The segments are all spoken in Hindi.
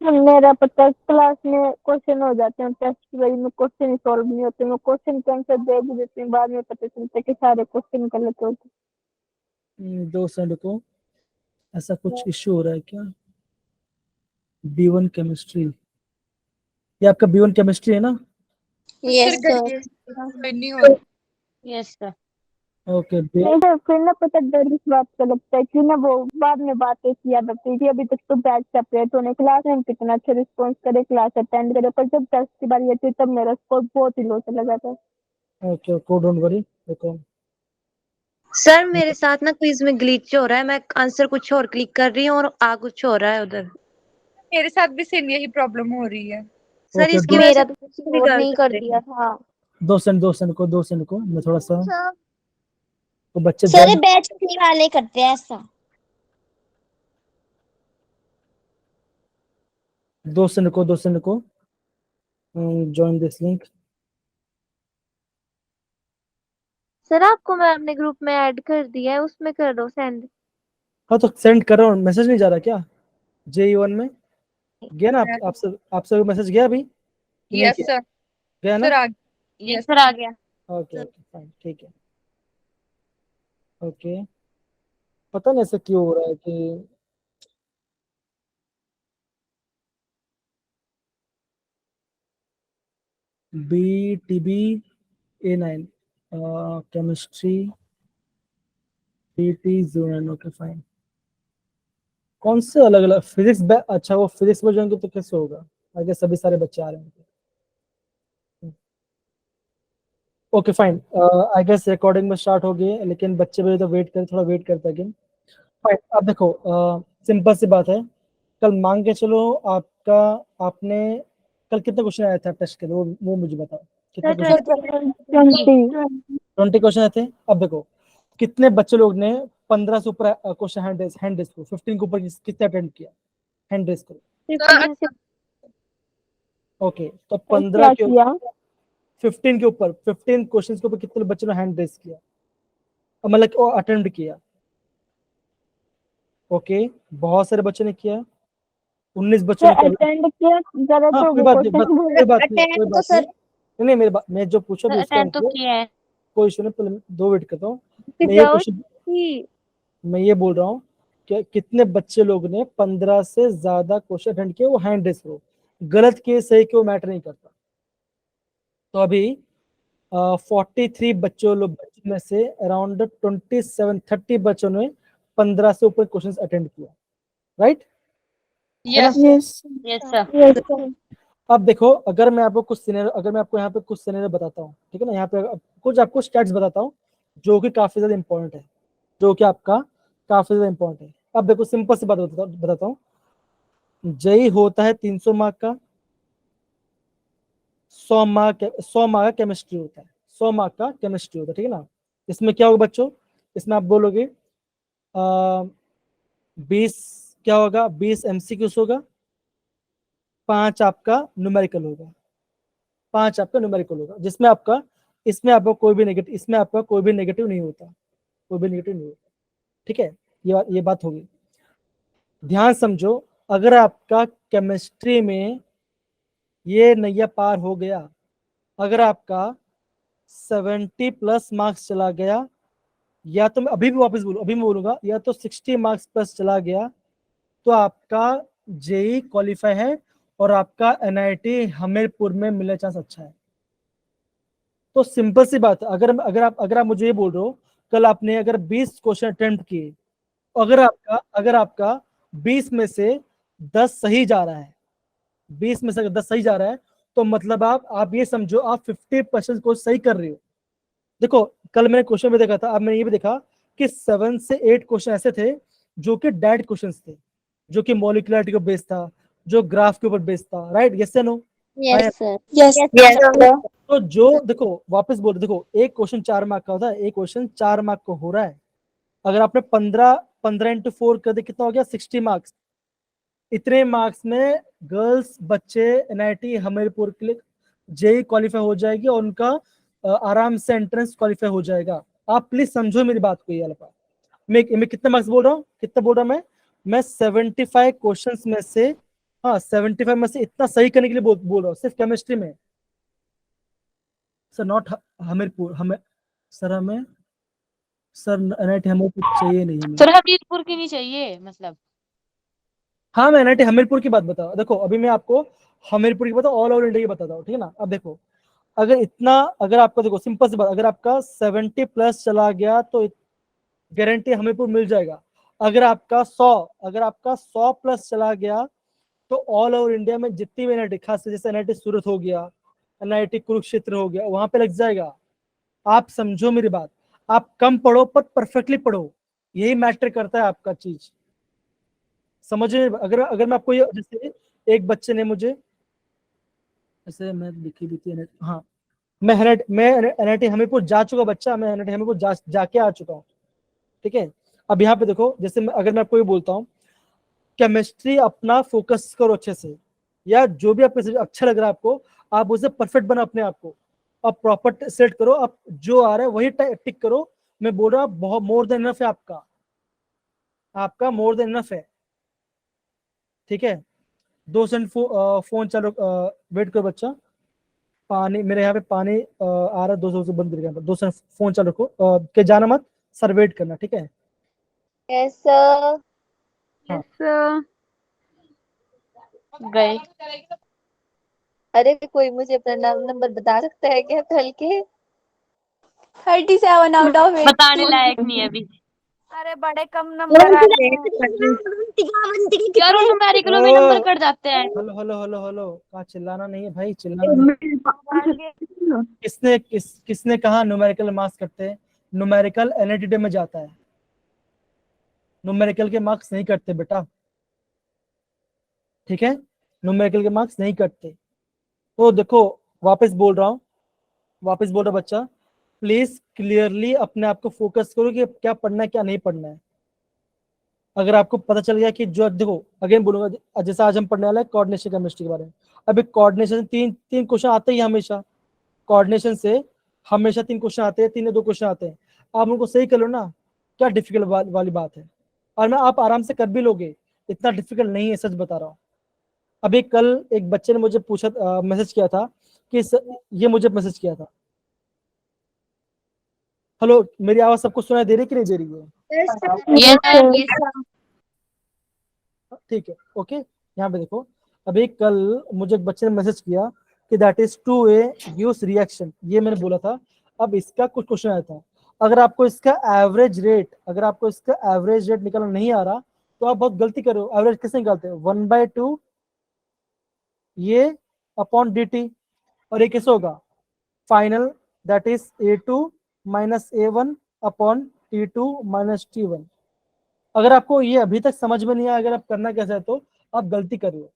मेरा पता क्लास में क्वेश्चन हो जाते हैं, टेस्ट की वजह में क्वेश्चन ही सॉल्व नहीं होते, मैं क्वेश्चन के आंसर दे भी देती हूँ, बाद में पता चलता है कि सारे क्वेश्चन गलत होते 2 सेकंड को, ऐसा कुछ इश्यू हो रहा है क्या? B1 केमिस्ट्री, ये आपका B1 केमिस्ट्री है ना? Yes sir. नहीं हो रहा। Yes sir. ओके। हैं। फिर ना पता डर इस बात का लगता है कि ना वो बाद में बातें की याद आती है कि अभी तक तो बैच सेपरेट होने, क्लास में कितना अच्छा रिस्पॉन्स करे, क्लास अटेंड करे, पर जब टेस्ट की बारी आती है तब मेरा स्कोर बहुत ही लो चला जाता है। ओके, डोंट वरी, देखो। सर मेरे साथ ना क्विज में ग्लिच हो रहा है, मैं आंसर कुछ और क्लिक कर रही हूँ और आ कुछ हो रहा है उधर। मेरे साथ भी सेम यही प्रॉब्लम हो रही है। सर ओके, इसकी वजह मेरा से तो कुछ किसी भी और कर नहीं कर सकते दिया हैं। था। 2 सेकंड को मैं थोड़ा सा, तो बच्चे सर ज्वाइन। बैच वाले करते हैं ऐसा। 2 सेकंड को ज्वाइन दिस लिंक। सर आपको मैम ने ग्रुप में ऐड कर दिया है, उसमें कर दो सेंड। हाँ तो सेंड कर रहा हूँ, मैसेज नहीं जा रहा क्या? JE1 में गया ना? आपसे मैसेज गया अभी कि नहीं यस गया? सर। गया ना? सर आ यस यस सर आ गया। ओके ओके फाइन, ठीक है। ओके, पता नहीं ऐसा क्यों हो रहा है कि BTB A9 chemistry BT09। Okay fine. कौन से अलग अलग फिजिक्स अच्छा, वो फिजिक्स में जाएंगे तो कैसे होगा? आगे सभी सारे बच्चे आ रहे हैं। Okay fine, I guess recording में स्टार्ट हो गई है, लेकिन बच्चे भी तो वेट करें, थोड़ा वेट करते हैं। फाइन, अब देखो, सिंपल सी बात है। कल मांग के चलो आपका, आपने कल कितने क्वेश्चन आए थे टेस्ट के लिए, वो मुझे बताओ। कितने सर क्वेश्चन? 20। 20 क्वेश्चन आए थे। अब देखो कितने बच्चे लोग ने 15 से ऊपर क्वेश्चन हैंड रेस करो, 15 के ऊपर कितने अटेंड किया? हैंड रेस करो। सर। ओके, तो क्या 15 के किया? 15 के ऊपर, 15 क्वेश्चन के ऊपर कितने बच्चों ने हैंड रेस किया, मतलब अटेम्प्ट किया? ओके, बहुत सारे बच्चों ने किया, 19 बच्चों सर ने किया। अटेंड किया, गलत हाँ हो कोई गए बात नहीं, क्वेश्चन बोले। कोई बात नहीं, कोई अटेंड तो बात नहीं। सर नहीं नहीं, मेरी बात, मैं जो पूछा भी उसका अटेंड तो आंसर, किया है। कोई इशू नहीं, पहले 2 वेट करता हूँ। मैं ये जाओ क्वेश्चन, मैं ये बोल रहा हूँ कि कितने बच्चे लोग ने 15 से ज्यादा क्वेश्चन अटेंड किए, वो हैंड रेस करो। गलत किए सही क्यों मैटर नहीं करता। तो अभी 43 बच्चों में से अराउंड 27-30 बच्चों ने 15 से ऊपर क्वेश्चन अटेंड किया, राइट? है ना? Yes yes yes sir. Yes. अब देखो, अगर मैं आपको कुछ सिनेरियो, अगर मैं आपको यहाँ पे कुछ सिनेरियो बताता हूँ, ठीक है ना, यहाँ पे कुछ आपको स्टैट्स बताता हूँ जो कि काफी ज्यादा इंपॉर्टेंट है, जो कि आपका काफी ज्यादा इंपॉर्टेंट है। अब देखो सिंपल सी बात बताता हूँ। जेई होता है 300 मार्क का, 100 मार्क का केमिस्ट्री होता है, 100 मार्क का केमिस्ट्री होता है, ठीक है ना? इसमें क्या होगा बच्चों? इसमें आप बोलोगे 20, क्या होगा, 20 MCQs होगा, 5 आपका न्यूमेरिकल होगा, 5 आपका न्यूमेरिकल होगा, जिसमें आपका, इसमें आपका कोई भी नेगेटिव, इसमें आपका कोई भी नेगेटिव नहीं होता, कोई भी नेगेटिव नहीं होता, ठीक है? ये बात होगी। ध्यान समझो, अगर आपका केमिस्ट्री में ये नैया पार हो गया, अगर आपका 70+ मार्क्स चला गया, या तो मैं अभी भी वापस बोलूँ, अभी मैं बोलूंगा, या तो 60 मार्क्स प्लस चला गया, तो आपका जेई क्वालिफाई है और आपका NIT हमीरपुर में मिलने चांस अच्छा है। तो सिंपल सी बात है, अगर आप मुझे ये बोल रहे हो, कल आपने अगर 20 क्वेश्चन अटेम्प्ट किए, अगर आपका 20 में से 10 सही जा रहा है, 20 में से अगर 10 सही जा रहा है, तो मतलब आप ये समझो आप 50% को सही कर रहे हो। देखो, कल मैंने क्वेश्चन में देखा था, अब मैंने ये भी देखा कि 7 से 8 क्वेश्चन ऐसे थे जो कि डायरेक्ट क्वेश्चन थे, जो कि मॉलिक्युलरिटी को बेस्ड था, जो ग्राफ के ऊपर बेस्ड था, राइट? यस या no? Yes sir. Yes sir. तो जो देखो, वापस बोल, देखो एक क्वेश्चन 4 मार्क का होता है, एक क्वेश्चन 4 मार्क को हो रहा है। अगर आपने 15 इंटू 4 कर दे, कितना हो गया? 60 मार्क्स। इतने मार्क्स में गर्ल्स बच्चे NIT हमीरपुर के लिए जेई क्वालिफाई हो जाएगी, और उनका आराम से एंट्रेंस क्वालिफाई हो जाएगा। आप प्लीज समझो मेरी बात को। ये वाला मैं कितने मार्क्स बोल रहा हूँ, कितना बोल रहा हूँ मैं 75 क्वेश्चंस में से हाँ 75 में से इतना सही करने के लिए बोल रहा हूँ, सिर्फ केमिस्ट्री में सर, नॉट हमीरपुर। हमें सर हमें सर एनआईटी हमीरपुर चाहिए नहीं हमें। सर हमीरपुर की नहीं चाहिए मतलब। हाँ मैं एनआईटी हमीरपुर की बात बता, देखो अभी मैं आपको हमीरपुर की बता, ऑल ओवर इंडिया की बताता हूँ, ठीक है ना। अब देखो अगर इतना, अगर आपका देखो सिंपल सी बात, अगर आपका 70+ चला गया तो गारंटी हमीरपुर मिल जाएगा। अगर आपका 100+ चला गया तो ऑल ओवर इंडिया में जितनी भी एनआईटी, खास जैसे एनआईटी सूरत हो गया, एनआईटी कुरुक्षेत्र हो गया, वहां पे लग जाएगा। आप समझो मेरी बात, आप कम पढ़ो पर परफेक्टली पढ़ो, यही मैटर करता है आपका चीज, समझ रहे? अगर अगर मैं आपको ये, जैसे एक बच्चे ने मुझे, जैसे मैं लिखी भी थी हाँ, मैं एनआईटी हमीरपुर जा चुका बच्चा, मैं एनआईटी हमीरपुर जाके आ चुका हूँ, ठीक है। अब यहाँ पे देखो, जैसे अगर मैं आपको ये बोलता हूँ केमिस्ट्री अपना फोकस करो अच्छे से, या जो भी आपको अच्छा लग रहा है आपको, आप उसे परफेक्ट बना अपने आप को, आप प्रॉपर सेट करो, आप जो आ रहा है वही टिक करो। मैं बोल रहा हूँ बहुत मोर देन इनफ है आपका, आपका मोर देन इनफ है, ठीक है। 2 सेकंड फोन चालू, वेट करो बच्चा, पानी मेरे यहाँ पे पानी आ रहा है, 2 से बंद कर 2 सेकंड फोन चालू रखो, के जाना मत सर, वेट करना, ठीक है। Yes sir. हाँ। गए। अरे कोई मुझे अपना नाम नंबर बता सकता है क्या कल के? 37 आउट ऑफ 80। बताने लायक नहीं है अभी। अरे बड़े कम नंबर आए हैं। यार उन न्यूमेरिकलों में नंबर कट जाते हैं। हेलो हेलो हेलो हेलो, कहा चिल्लाना नहीं है भाई, चिल्लाना नहीं। किसने कहा न्यूमेरिकल मार्क्स कटते हैं? न्यूमेरिकल एनआईटी में जाता है, न्यूमेरिकल के मार्क्स नहीं कटते बेटा, ठीक है, न्यूमेरिकल के मार्क्स नहीं कटते। तो देखो वापस बोल रहा बच्चा, प्लीज क्लियरली अपने आप को फोकस करो कि क्या पढ़ना है क्या नहीं पढ़ना है। अगर आपको पता चल गया कि जो, देखो अगेन बोलूंगा, जैसे आज हम पढ़ने वाले हैं कोऑर्डिनेशन केमिस्ट्री के बारे में। अभी कोऑर्डिनेशन तीन तीन क्वेश्चन आते ही हमेशा, कोऑर्डिनेशन से हमेशा 3 क्वेश्चन आते हैं, 3 या 2 क्वेश्चन आते हैं, आप उनको सही कर लो ना, क्या डिफिकल्ट वाली बात है। और मैं आप आराम से कर भी लोगे, इतना डिफिकल्ट नहीं है, सच बता रहा हूँ। अभी कल एक बच्चे ने मुझे पूछा, मैसेज किया था कि ये मुझे मैसेज किया था। हेलो, मेरी आवाज सबको सुनाई दे रही है कि नहीं दे रही है? ये सर ठीक है, ओके। यहाँ पे देखो, अभी कल मुझे एक बच्चे ने मैसेज किया कि that is 2A gives reaction, ये मैंने बोला था। अब इसका कुछ क्वेश्चन आया था, अगर आपको इसका एवरेज रेट निकालना नहीं आ रहा तो आप बहुत गलती कर रहे हो। एवरेज कैसे निकालते हैं? 1/2 ये अपॉन dt, और ये कैसे होगा? Final that is A2 minus A1 upon T2 minus T1। अगर आपको ये अभी तक समझ में नहीं आया, अगर आप करना कैसा है, तो आप गलती कर रहे हो।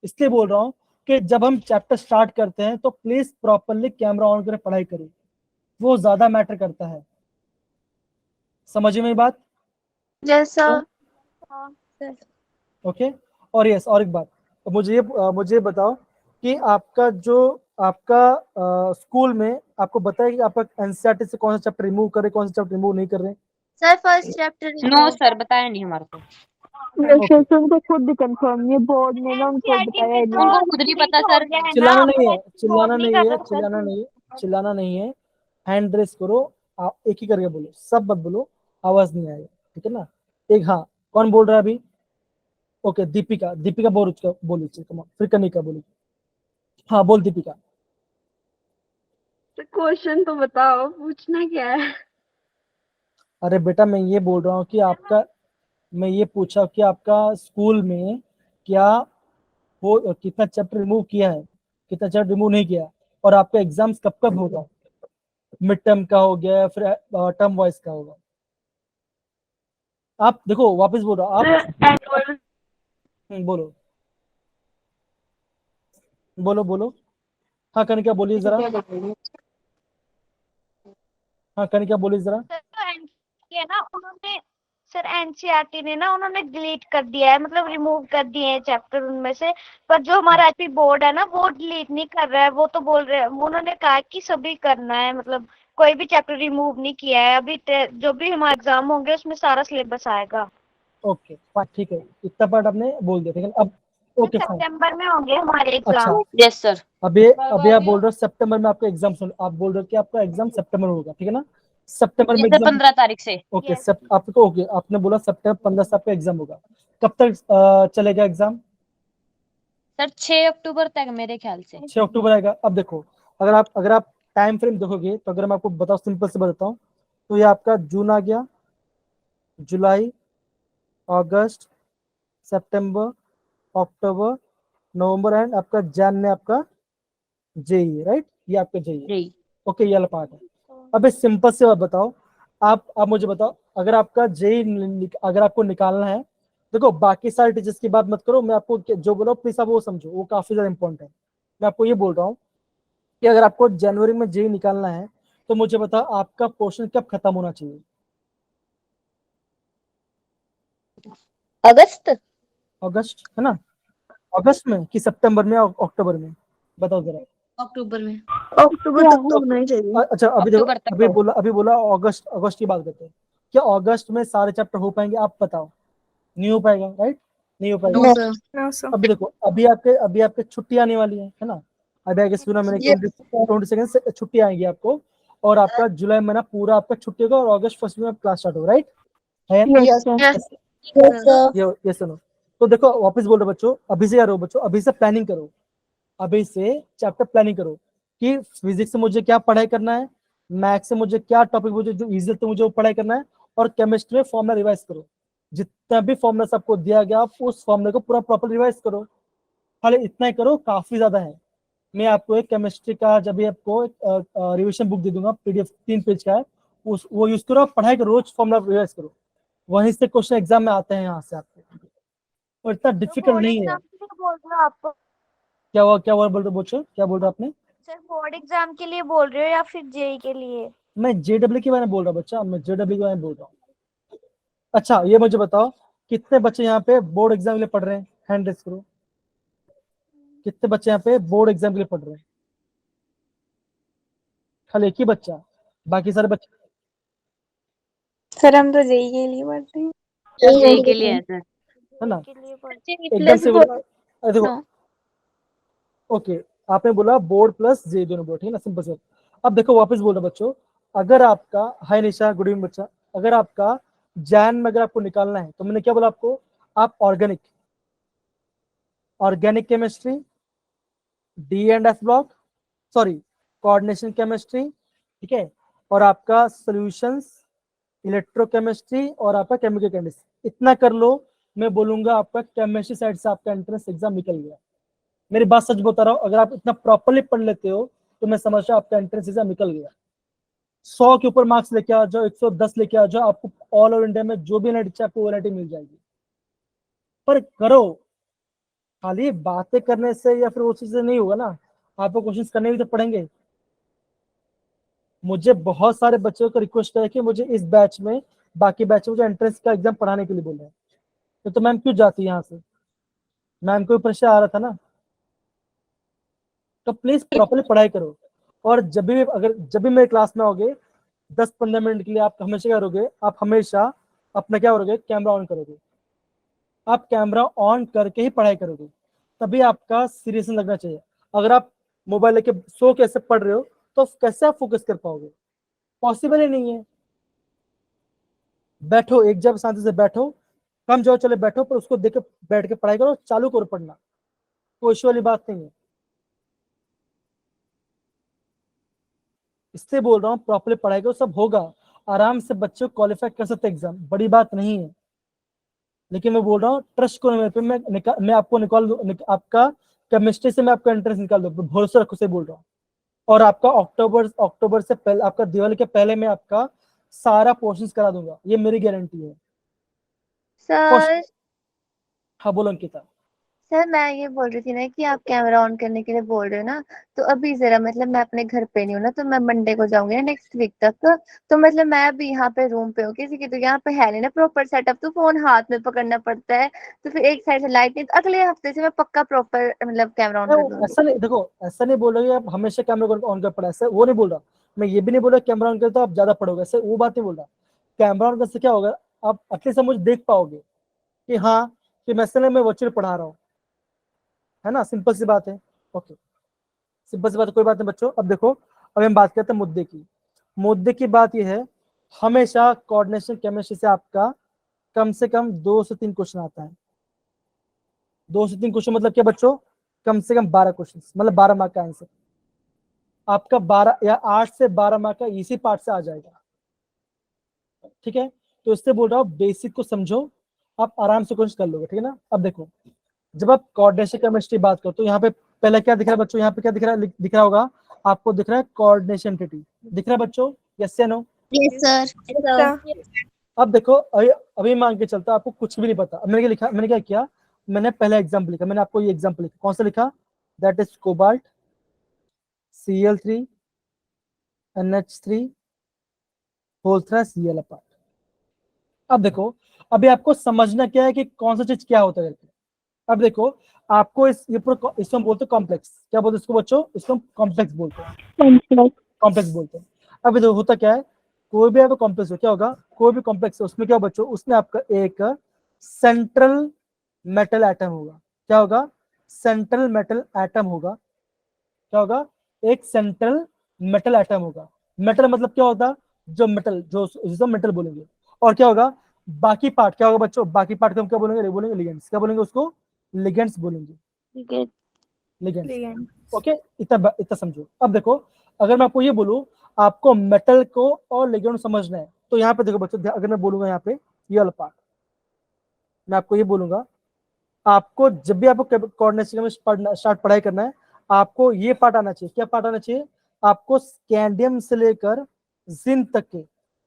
इसलिए बोल रहा हूँ कि जब हम चैप्टर स्टार्ट करते हैं तो प्लीज प्रॉपरली कैमरा ऑन करके पढ़ाई करो, वो ज्यादा मैटर करता है, समझिए मेरी बात? Yes sir. ओके। और यस, और एक बात, मुझे बताओ कि आपका जो आपका स्कूल में आपको बताया कि आपका एनसीईआरटी से कौन सा चैप्टर रिमूव कर रहे, कौन सा चैप्टर रिमूव नहीं कर रहे? Sir first chapter no sir बताया नहीं हमारे को। Okay. उनको खुद भी कंफर्म, ये बोर्ड ने ना उनको बताया नहीं। उनको खुद नहीं पता सर। चिल्लाना नहीं है, चिल्लाना नहीं है, चिल्लाना नहीं है, चिल्लाना नहीं है। हैंड रेस करो, आप एक ही करके बोलो, सब मत बोलो, आवाज नहीं आएगा, ठीक है ना। एक, हाँ, कौन बोल रहा है अभी? ओके, दीपिका, दीपिका बोली, फिर कनिका बोली। हाँ बोल दीपिका। क्वेश्चन तो बताओ, पूछना क्या है? अरे बेटा, मैं ये बोल रहा हूँ कि आपका, मैं ये पूछा कि आपका स्कूल में क्या वो कितना चैप्टर रिमूव किया है, कितना चैप्टर रिमूव नहीं किया, और आपका एग्जाम्स कब कब होगा? मिड टर्म का हो गया, फिर टर्म वाइज का होगा? आप देखो, वापस बोल रहा हूँ, आप बोलो बोलो बोलो। हाँ कनिका बोलिए जरा, हाँ कनिका बोलिए जरा। सर है ना, उन्होंने सर एनसीईआरटी ने ना उन्होंने डिलीट कर दिया है, मतलब रिमूव कर दिए हैं चैप्टर उनमें से। पर जो हमारा आईपी बोर्ड है ना, वो डिलीट नहीं कर रहा है, वो तो बोल रहे हैं, उन्होंने कहा कि सभी करना है, मतलब कोई भी चैप्टर रिमूव नहीं किया है अभी। जो भी हमारे एग्जाम होंगे उसमें सारा सिलेबस आएगा। ओके ठीक है, इतना पार्ट आपने बोल दिया, ठीक है। अब ओके फाइन। सितंबर में होंगे हमारे अच्छा एग्जाम। Yes sir. अभी आप बोल रहे हो सितंबर में आपका एग्जाम, आप बोल रहे हो कि आपका एग्जाम सितंबर में होगा, ठीक है ना? सितंबर में ये सर एग्जाम 15 तारीख से। Okay Yes. आपको ओके, आपने बोला सितंबर 15 से आपका एग्जाम होगा। कब तक चलेगा एग्जाम? सर 6 अक्टूबर तक मेरे ख्याल से। 6 अक्टूबर आएगा। अब देखो, अगर आप टाइम फ्रेम देखोगे तो अगर मैं आपको बताऊं, सिंपल से बताता हूँ, तो ये आपका जून आ गया, जुलाई, अगस्त, सितंबर, अक्टूबर, नवंबर एंड आपका जैन में आपका जेई, राइट? ये आपका जेई है। जी। ओके, ये वाला पार्ट है। अब इस सिंपल से बात बताओ, आप मुझे बताओ, अगर आपका जेई अगर आपको निकालना है, देखो बाकी सारे टीचर्स की बात मत करो, मैं आपको जो बोला प्लीज आप वो समझो, वो काफी ज्यादा इंपॉर्टेंट है। मैं आपको ये बोल रहा हूँ कि अगर आपको जनवरी में जेई निकालना है तो मुझे बताओ आपका पोर्शन कब खत्म होना चाहिए? अगस्त। अगस्त, है ना? अगस्त में कि सितंबर में या अक्टूबर में? बताओ जरा। अक्टूबर में। अक्टूबर तक तो होना ही चाहिए। अच्छा अभी देखो, अक्टूबर तक अभी हो। बोला अगस्त, अगस्त की बात करते हैं। क्या अगस्त में सारे चैप्टर हो पाएंगे? आप बताओ। नहीं हो पाएगा, राइट? नहीं हो पाएगा। No sir. अभी देखो, अभी आपके छुट्टी आने वाली है ना? अभी आगे सुना मैंने, Yes, 22 से छुट्टी आएंगी आपको, और आपका जुलाई महीना पूरा आपका छुट्टी होगा, और अगस्त फर्स्ट में क्लास स्टार्ट होगा, राइट? है ना? Yes, sir. Yes sir. ये सुनो, तो देखो वापस बोल रहे बच्चों, अभी से करो बच्चों, अभी से प्लानिंग करो, अभी से चैप्टर प्लानिंग करो कि फिजिक्स से मुझे क्या पढ़ाई करना है, मैथ्स से मुझे क्या टॉपिक, मुझे जो इजी लगता है मुझे वो पढ़ाई करना है, और केमिस्ट्री में फॉर्मूला रिवाइज करो। जितना भी फॉर्मूला आपको दिया गया आप उस फॉर्मूले को पूरा प्रॉपर रिवाइज करो। खाली इतना ही करो, काफी ज्यादा है। मैं आपको एक केमिस्ट्री का जब भी आपको रिविजन बुक दे दूंगा, पीडीएफ 3 पेज का है, वो यूज करो, पढ़ाई करो, रोज फॉर्मूला रिवाइज करो, वहीं से क्वेश्चन एग्जाम में आते हैं यहाँ से आपको, और इतना डिफिकल्ट बोर्ड नहीं है। एग्जाम के लिए बोल रहे हो आप? क्या हुआ बोल रहे बच्चों, क्या बोल रहे हो आपने? सर बोर्ड एग्जाम के लिए बोल रहे हो या फिर जेई के लिए? मैं जेडब्ल्यू के बारे में बोल रहा हूँ बच्चा, मैं जेडब्ल्यू के बारे में बोल रहा हूँ। अच्छा ये मुझे बताओ, कितने बच्चे यहाँ पे बोर्ड एग्जाम के लिए पढ़ रहे हैं? हैंड रेस करो। कितने बच्चे यहाँ पे बोर्ड एग्जाम के लिए पढ़ रहे हैं? खाली एक ही बच्चा, बाकी सारे बच्चे? सर हम तो जेई के लिए पढ़ते हैं। जेई के लिए है सर। है ना? के लिए एकदम से देखो, ओके, आपने बोला बोर्ड प्लस जे दोनों बोर्ड, ठीक है ना? सिंपल से। अब देखो वापस बोल रहा बच्चों, अगर आपका, हाय निशा, गुड इवनिंग बच्चा, अगर आपका जैन में अगर आपको निकालना है तो मैंने क्या बोला आपको, आप organic chemistry, D and F block, sorry coordination chemistry, ठीक है, और आपका सॉल्यूशंस, इलेक्ट्रोकेमिस्ट्री, और आपका केमिकल केमिस्ट्री, इतना कर लो। मैं बोलूंगा आपका केमिस्ट्री साइड से आपका एंट्रेंस एग्जाम निकल गया। मेरी बात सच बता रहा हूँ, अगर आप इतना प्रॉपरली पढ़ लेते हो तो मैं समझ रहा हूँ आपका एंट्रेंस एग्जाम निकल गया। 100 के ऊपर मार्क्स लेके आ जाओ, 110 लेके आ जाओ, आपको ऑल ओवर इंडिया में जो भी एनआईटी आपको वो एनआईटी मिल जाएगी। पर करो, खाली बातें करने से या फिर वो चीज से नहीं होगा ना, आपको कोशिश करने भी तो पड़ेंगे। मुझे बहुत सारे बच्चों को रिक्वेस्ट है कि मुझे इस बैच में, बाकी बैच में मुझे एंट्रेंस का एग्जाम पढ़ाने के लिए बोल रहे हैं, तो मैम क्यों जाती है यहाँ से? मैम को प्रेशर आ रहा था ना। तो प्लीज प्रॉपरली पढ़ाई करो, और जब भी मेरे क्लास में आओगे 10-15 मिनट के लिए आप हमेशा क्या करोगे, आप हमेशा अपना क्या करोगे, कैमरा ऑन करोगे। आप कैमरा ऑन करके ही पढ़ाई करोगे, तभी आपका सीरियसनेस लगना चाहिए। अगर आप मोबाइल लेके सो कैसे पढ़ रहे हो तो कैसे आप फोकस कर पाओगे? पॉसिबल ही नहीं है। बैठो, एक जगह शांति से बैठो, कम जाओ चले बैठो, पर उसको देख के बैठ के पढ़ाई करो, चालू करो पढ़ना, कोई इश्यू वाली बात नहीं है। इससे बोल रहा हूँ प्रॉपरली पढ़ाई करो, सब होगा आराम से, बच्चे क्वालिफाई कर सकते एग्जाम, बड़ी बात नहीं है। लेकिन मैं बोल रहा हूँ ट्रस्ट करो मेरे पे, मैं आपको आपका केमिस्ट्री से मैं आपका एंट्रेंस निकाल दूँ, भरोसा रखो से बोल रहा हूँ। और आपका अक्टूबर से पहले, आपका दिवाली के पहले मैं आपका सारा पोर्शन करा दूंगा, ये मेरी गारंटी है। सर हाँ बोलो अंकिता। सर मैं ये बोल रही थी ना कि आप कैमरा ऑन करने के लिए बोल रहे हो ना, तो अभी जरा मतलब मैं अपने घर पे नहीं हूँ ना, तो मैं मंडे को जाऊंगी ना नेक्स्ट वीक तक, तो मतलब मैं अभी यहाँ पे रूम पे हूँ किसी की, तो यहाँ पे है नहीं ना प्रॉपर सेटअप, तो फोन हाथ में पकड़ना पड़ता है, तो फिर एक साइड से लाइट नहीं, तो अगले हफ्ते से मैं पक्का प्रॉपर मतलब कैमरा ऑन कर दूंगी। ऐसा नहीं, देखो ऐसा नहीं बोल रही आप हमेशा कैमरा ऑन कर पड़ा, ऐसा वो नहीं बोल रहा। मैं ये भी नहीं बोल रहा कैमरा ऑन कर तो आप ज्यादा पढ़ोगे, ऐसे वो बात नहीं बोल रहा। कैमरा ऑन करने से क्या होगा, आप अच्छे से मुझे देख पाओगे कि हाँ कि मैं वर्चुअली पढ़ा रहा हूँ। है ना, सिंपल सी बात है। ओके, सिंपल सी बात है, कोई बात नहीं बच्चों। अब देखो, अब हम बात करते हैं मुद्दे की। मुद्दे की बात यह है, हमेशा कोऑर्डिनेशन केमिस्ट्री से आपका कम से कम 2 से 3 क्वेश्चन आता है। 2 से 3 क्वेश्चन मतलब क्या बच्चों, कम से कम 12 क्वेश्चन, मतलब 12 मार्क का आंसर आपका 12 या 8 से 12 मार्क का इसी पार्ट से आ जाएगा। ठीक है, तो इससे बोल रहा हूँ बेसिक को समझो, आप आराम से कोशिश कर लोगे। ठीक है ना। अब देखो, जब आप कोऑर्डिनेशन केमिस्ट्री बात करो तो यहाँ पे पहले क्या दिख रहा है बच्चों, यहाँ पे क्या दिख रहा है, दिख रहा होगा आपको, दिख रहा है कोऑर्डिनेशन एंटिटी, दिख रहा है बच्चों, यस या नो। Yes sir. अब देखो, अभी मान के चलता आपको कुछ भी नहीं पता। अब मैंने क्या लिखा, मैंने क्या किया, मैंने पहला एग्जाम्पल लिखा, मैंने आपको ये एग्जाम्पल लिखा, कौन सा लिखा, that is cobalt Cl3 NH3 whole थ्रा Cl अपार्ट। अब देखो, अभी आपको समझना क्या है कि कौन सा चीज क्या होता है करके। अब देखो, आपको इसको हम बोलते हैं कॉम्प्लेक्स, क्या बोलते हैं इसको बच्चों, इसको हम कॉम्प्लेक्स बोलते हैं, कॉम्प्लेक्स बोलते हैं। अब देखो होता क्या है, कोई भी आपका कॉम्प्लेक्स हो, क्या होगा, कोई भी कॉम्प्लेक्स है उसमें क्या बच्चों, उसमें आपका एक सेंट्रल मेटल एटम होगा। क्या होगा, सेंट्रल मेटल एटम होगा। क्या होगा, एक सेंट्रल मेटल एटम होगा। मेटल मतलब क्या होता, जो मेटल, जो जिसको मेटल बोलेंगे। और क्या होगा, बाकी पार्ट क्या होगा बच्चों, बाकी पार्ट को हम क्या बोलेंगे, बोलेंगे लिगेंड्स। क्या बोलेंगे उसको, लिगेंड्स बोलेंगे, लिगेंड्स। ओके, इतना इतना समझो। अब देखो, अगर मैं आपको ये बोलूं, आपको मेटल को और लिगेंड समझना है, तो यहाँ पे देखो बच्चों, अगर मैं बोलूंगा यहाँ पे ये वाला पार्ट, मैं आपको ये बोलूंगा, आपको जब भी आपको कोऑर्डिनेशन में स्टार्ट पढ़ाई करना है, आपको ये पार्ट आना चाहिए। क्या पार्ट आना चाहिए, आपको स्कैंडियम से लेकर जिंक तक के,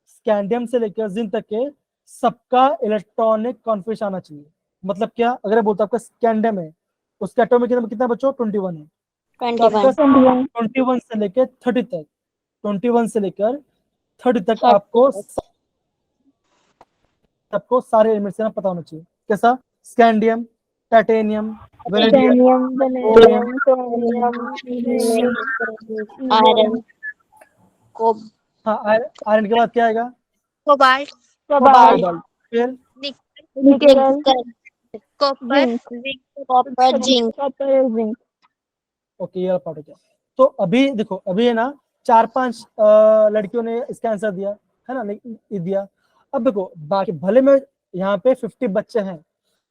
स्कैंडियम से लेकर जिंक तक के सबका इलेक्ट्रॉनिक कॉन्फिगरेशन आना चाहिए। मतलब क्या, अगर मैं बोलता हूं आपका स्कैंडियम है, उसका एटॉमिक नंबर कितना बच्चों, 21 है। तो आपका 21 से लेकर 30 तक, 21 से लेकर 30 तक आपको सारे एलिमेंट्स का पता होना चाहिए। कैसा, स्कैंडियम, टाइटेनियम, वेनेडियम, आयरन हाँ, आयरन के बाद क्या आएगा, कोबाल्ट कोबाल्ट, फिर निकल copper copper zinc zinc. Okay, ये पार्ट हो गया। तो अभी देखो, अभी है ना 4-5 लड़कियों ने इसका आंसर दिया है ना, नहीं दिया। अब देखो, बाकी भले में यहाँ पे 50 बच्चे हैं,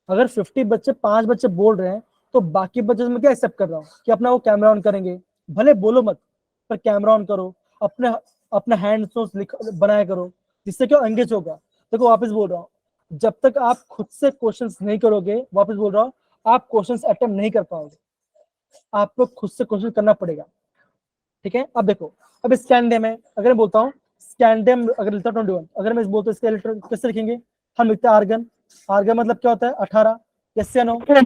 अगर 50 बच्चे 5 बच्चे बोल रहे हैं, तो बाकी बच्चे मैं क्या एक्सेप्ट कर रहा हूँ कि अपना वो कैमरा ऑन करेंगे, भले बोलो मत, पर कैमरा ऑन करो, अपने अपना हैंड बनाया करो, जिससे क्या एंगेज होगा। देखो वापस बोल रहा हूँ, जब तक आप खुद से क्वेश्चंस नहीं करोगे, वापस बोल रहा हूँ, आप क्वेश्चंस अटेम्प्ट नहीं कर पाओगे, आपको खुद से क्वेश्चन करना पड़ेगा। ठीक है। अब देखो, अब स्कैंडियम है, अगर मैं बोलता हूँ स्कैंडियम, अगर लिखता 21, अगर मैं बोलता हूँ इसके इलेक्ट्रॉन कैसे लिखेंगे, हम लिखते हैं आर्गन। आर्गन मतलब क्या होता है, 18, यस या नो, 18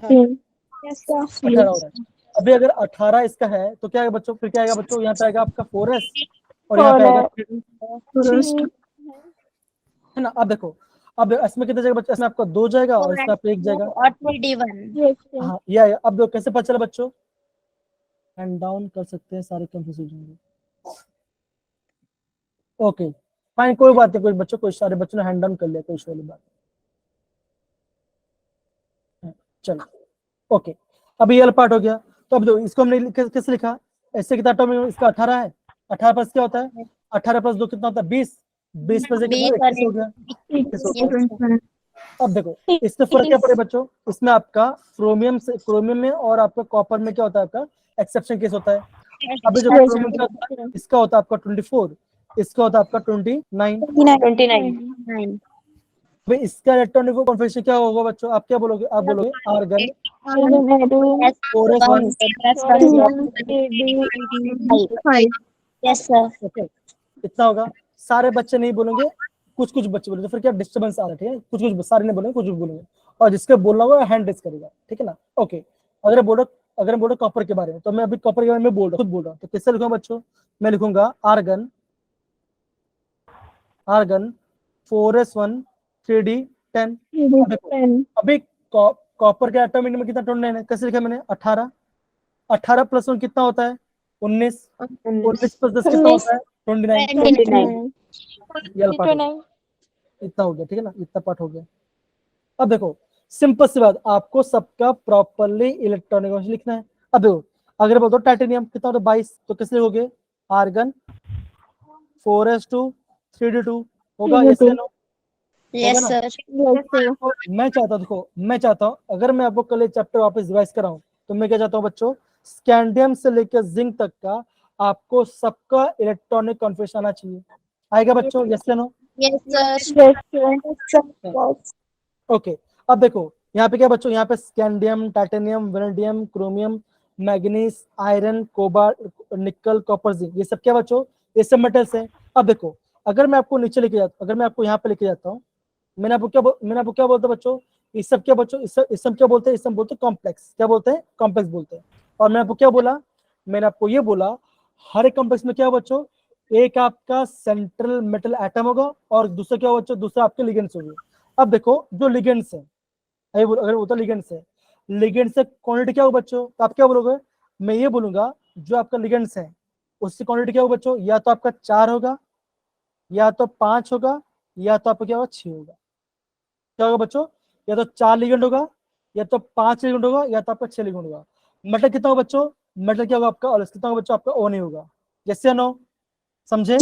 हो रहा है। अभी अगर 18 इसका है तो क्या आएगा बच्चों, फिर क्या आएगा बच्चों, यहाँ पे आएगा आपका 4s और यहाँ पे आएगा, है ना। अब देखो, अब इसमें कितने जाएगा बच्चों, इसमें आपका 2 जाएगा और इसमें आपका 1 जाएगा। और 21 हाँ, ये आएगा। अब देखो कैसे पता चला बच्चों, हैंड डाउन कर सकते हैं, सारे कंफ्यूज हो जाएंगे। ओके फाइन, कोई बात नहीं, कोई बच्चों, कोई सारे बच्चों ने हैंड डाउन कर लिया, कोई इशू वाली बात नहीं। चलो ओके, अब ये वाला पार्ट हो गया। तो अब देखो, इसको हमने कैसे लिखा, ऐसे कितना एटॉमिक, इसका 18 है, 18 प्लस क्या होता है, 18 प्लस 2 कितना होता है, 20, 20 प्लस 1 कितना, 21 हो गया, 21 हो गया। अब देखो, इसमें फर्क क्या पड़े बच्चों, इसमें आपका क्रोमियम में और आपका कॉपर में क्या होता है, आपका एक्सेप्शन केस होता है। अभी जो क्रोमियम का होता है, इसका होता है आपका 24, इसका होता है आपका 29। भाई इसका इलेक्ट्रॉनिक कॉन्फिगरेशन क्या होगा बच्चों, आप क्या बोलोगे, आप बोलोगे argon 4s1। Yes sir. Okay, इतना होगा। सारे बच्चे नहीं बोलेंगे, कुछ कुछ बच्चे बोलेंगे, फिर क्या डिस्टर्बेंस आ रहा है। ठीक है, कुछ कुछ सारे नहीं बोलेंगे, कुछ कुछ बोलेंगे, और जिसके बोलना होगा हैंड रेज करेगा। ठीक है ना। ओके, अगर बोलो कॉपर के बारे में, तो मैं अभी कॉपर के बारे में खुद बोल रहा हूँ, तो किससे लिखूंगा बच्चों, मैं लिखूंगा आर्गन 4s1 3d10। अभी कॉपर के एटॉमिक नंबर कितना, 29 है, कैसे लिखा मैंने, 18, 18 प्लस 1 कितना होता है, 19, 19 प्लस 10 कितना होता है, 29। ये पार्ट इतना हो गया। ठीक है ना, इतना पार्ट हो गया। अब देखो, सिंपल सी बात, आपको सबका प्रॉपरली इलेक्ट्रॉनिक कॉन्फिगरेशन लिखना है। अब देखो, अगर बोल दो टाइटेनियम कितना होता है 22, तो किस लिए हो गए? आर्गन 4s2 3d2 होगा, यस या नो? यस ना? सर। तो मैं चाहता हूँ, देखो मैं चाहता हूँ अगर मैं आपको कल चैप्टर वापस रिवाइज कराऊं तो मैं क्या चाहता हूँ बच्चों, स्कैंडियम से लेकर जिंक तक का आपको सबका इलेक्ट्रॉनिक कॉन्फिगरेशन आना चाहिए। आएगा बच्चों, यस या नो? Yes sir. ओके, अब देखो यहाँ पे क्या बच्चों, यहाँ पे scandium, titanium, vanadium, chromium, manganese, iron, cobalt, निकल, कॉपर, जिंक, ये सब क्या बच्चों, ये सब मेटल्स हैं। अब देखो, अगर मैं आपको नीचे लेके जाता, अगर मैं आपको यहाँ पे लेके जाता हूँ, मैंने आपको क्या बोलता बच्चों, इस सब क्या बच्चों, इस सब क्या बोलते हैं, इस सब बोलते हैं कॉम्प्लेक्स, क्या बोलते हैं? कॉम्प्लेक्स बोलते हैं। और मैंने आपको क्या बोला, मैंने आपको ये बोला हर एक कॉम्प्लेक्स में क्या बच्चों, एक आपका सेंट्रल मेटल एटम होगा और दूसरा क्या बच्चों, दूसरा आपके लिगेंड्स होंगे। अब देखो जो लिगेंड्स है, अगर होता लिगेंड्स है, लिगेंड से क्वांटिटी क्या हो बच्चों, तो आप क्या बोलोगे? मैं ये बोलूंगा जो आपका लिगेंड्स है उससे क्वांटिटी क्या हो बच्चों, या तो आपका 4 होगा, या तो 5 होगा, या तो आपका क्या होगा 6 होगा। क्या होगा बच्चों? या तो 4 लिगेंड होगा, या तो 5 लिगेंड होगा, या तो आपका 6 लिगेंड होगा। मतलब कितना होगा बच्चों, मतलब क्या होगा आपका, और कितना होगा बच्चों आपका ओ नहीं होगा। यस या नो? समझे?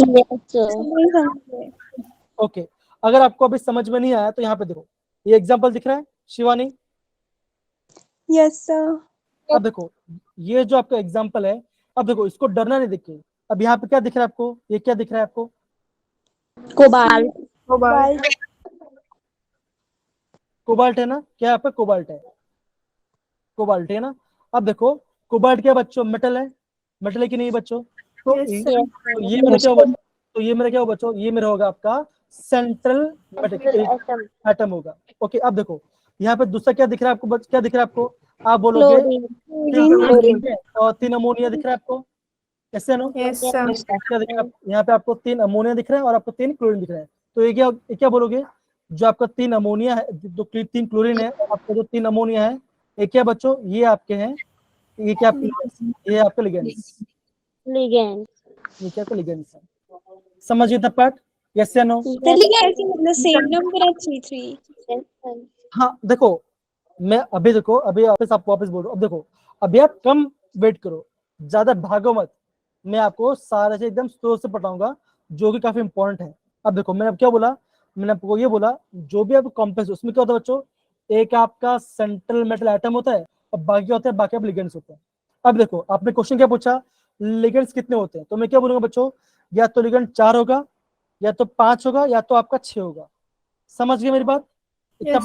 ओके, अगर आपको अभी समझ में नहीं आया तो यहाँ पे देखो, ये एग्जांपल दिख रहा है शिवानी? Yes sir. अब देखो ये जो आपका एग्जांपल है, अब देखो इसको डरना नहीं देखिए। अब यहाँ पे क्या दिख रहा है आपको, ये क्या दिख रहा है आपको? कोबाल्ट। कोबाल्ट है ना, क्या यहाँ पे कोबाल्ट है, कोबाल्ट है ना। अब देखो कोबाल्ट क्या बच्चों, मेटल है, मेटल है कि नहीं बच्चों? तो ये मेरा क्या होगा, तो ये मेरा क्या होगा बच्चों, ये मेरा होगा आपका सेंट्रल मेटल एटम होगा। ओके, अब देखो यहाँ पे दूसरा क्या दिख रहा है आपको, क्या दिख रहा है आपको? आप बोलोगे 3 और 3 अमोनिया दिख रहा है आपको, कैसे नो? क्या दिख रहा है? यहाँ पे आपको 3 अमोनिया दिख रहा है और आपको 3 क्लोरीन दिख रहा है। तो ये क्या बोलोगे, जो आपका 3 अमोनिया है, जो 3 क्लोरीन है, आपका जो 3 अमोनिया है, ये क्या बच्चों, ये आपके हैं, ये क्या आपके, ये आपके लिगेंड्स, लिगेंड। ये क्या आपके लिगेंड्स है। समझिए द पार्ट, यस या नो? सेम नंबर है 3 हाँ देखो, मैं अभी देखो, अभी आपको वापस बोल रहा हूँ। अब देखो, अभी आप कम वेट करो, ज्यादा भागो मत, मैं आपको सारे से एकदम स्लो से पढ़ाऊंगा जो कि काफी इंपॉर्टेंट है। अब देखो मैंने अब क्या बोला, मैंने आपको ये बोला जो भी आप कॉम्प्लेक्स, उसमें क्या होता है बच्चों, एक आपका सेंट्रल मेटल एटम होता है और बाकी होते हैं, बाकी आप लिगेंड्स होते हैं। अब देखो आपने क्वेश्चन क्या पूछा, लिगेंड्स कितने होते हैं, तो मैं क्या बोलूंगा बच्चों, या तो लिगेंड 4 होगा, या तो 5 होगा, या तो आपका 6 होगा। समझ गए मेरी बात? इतना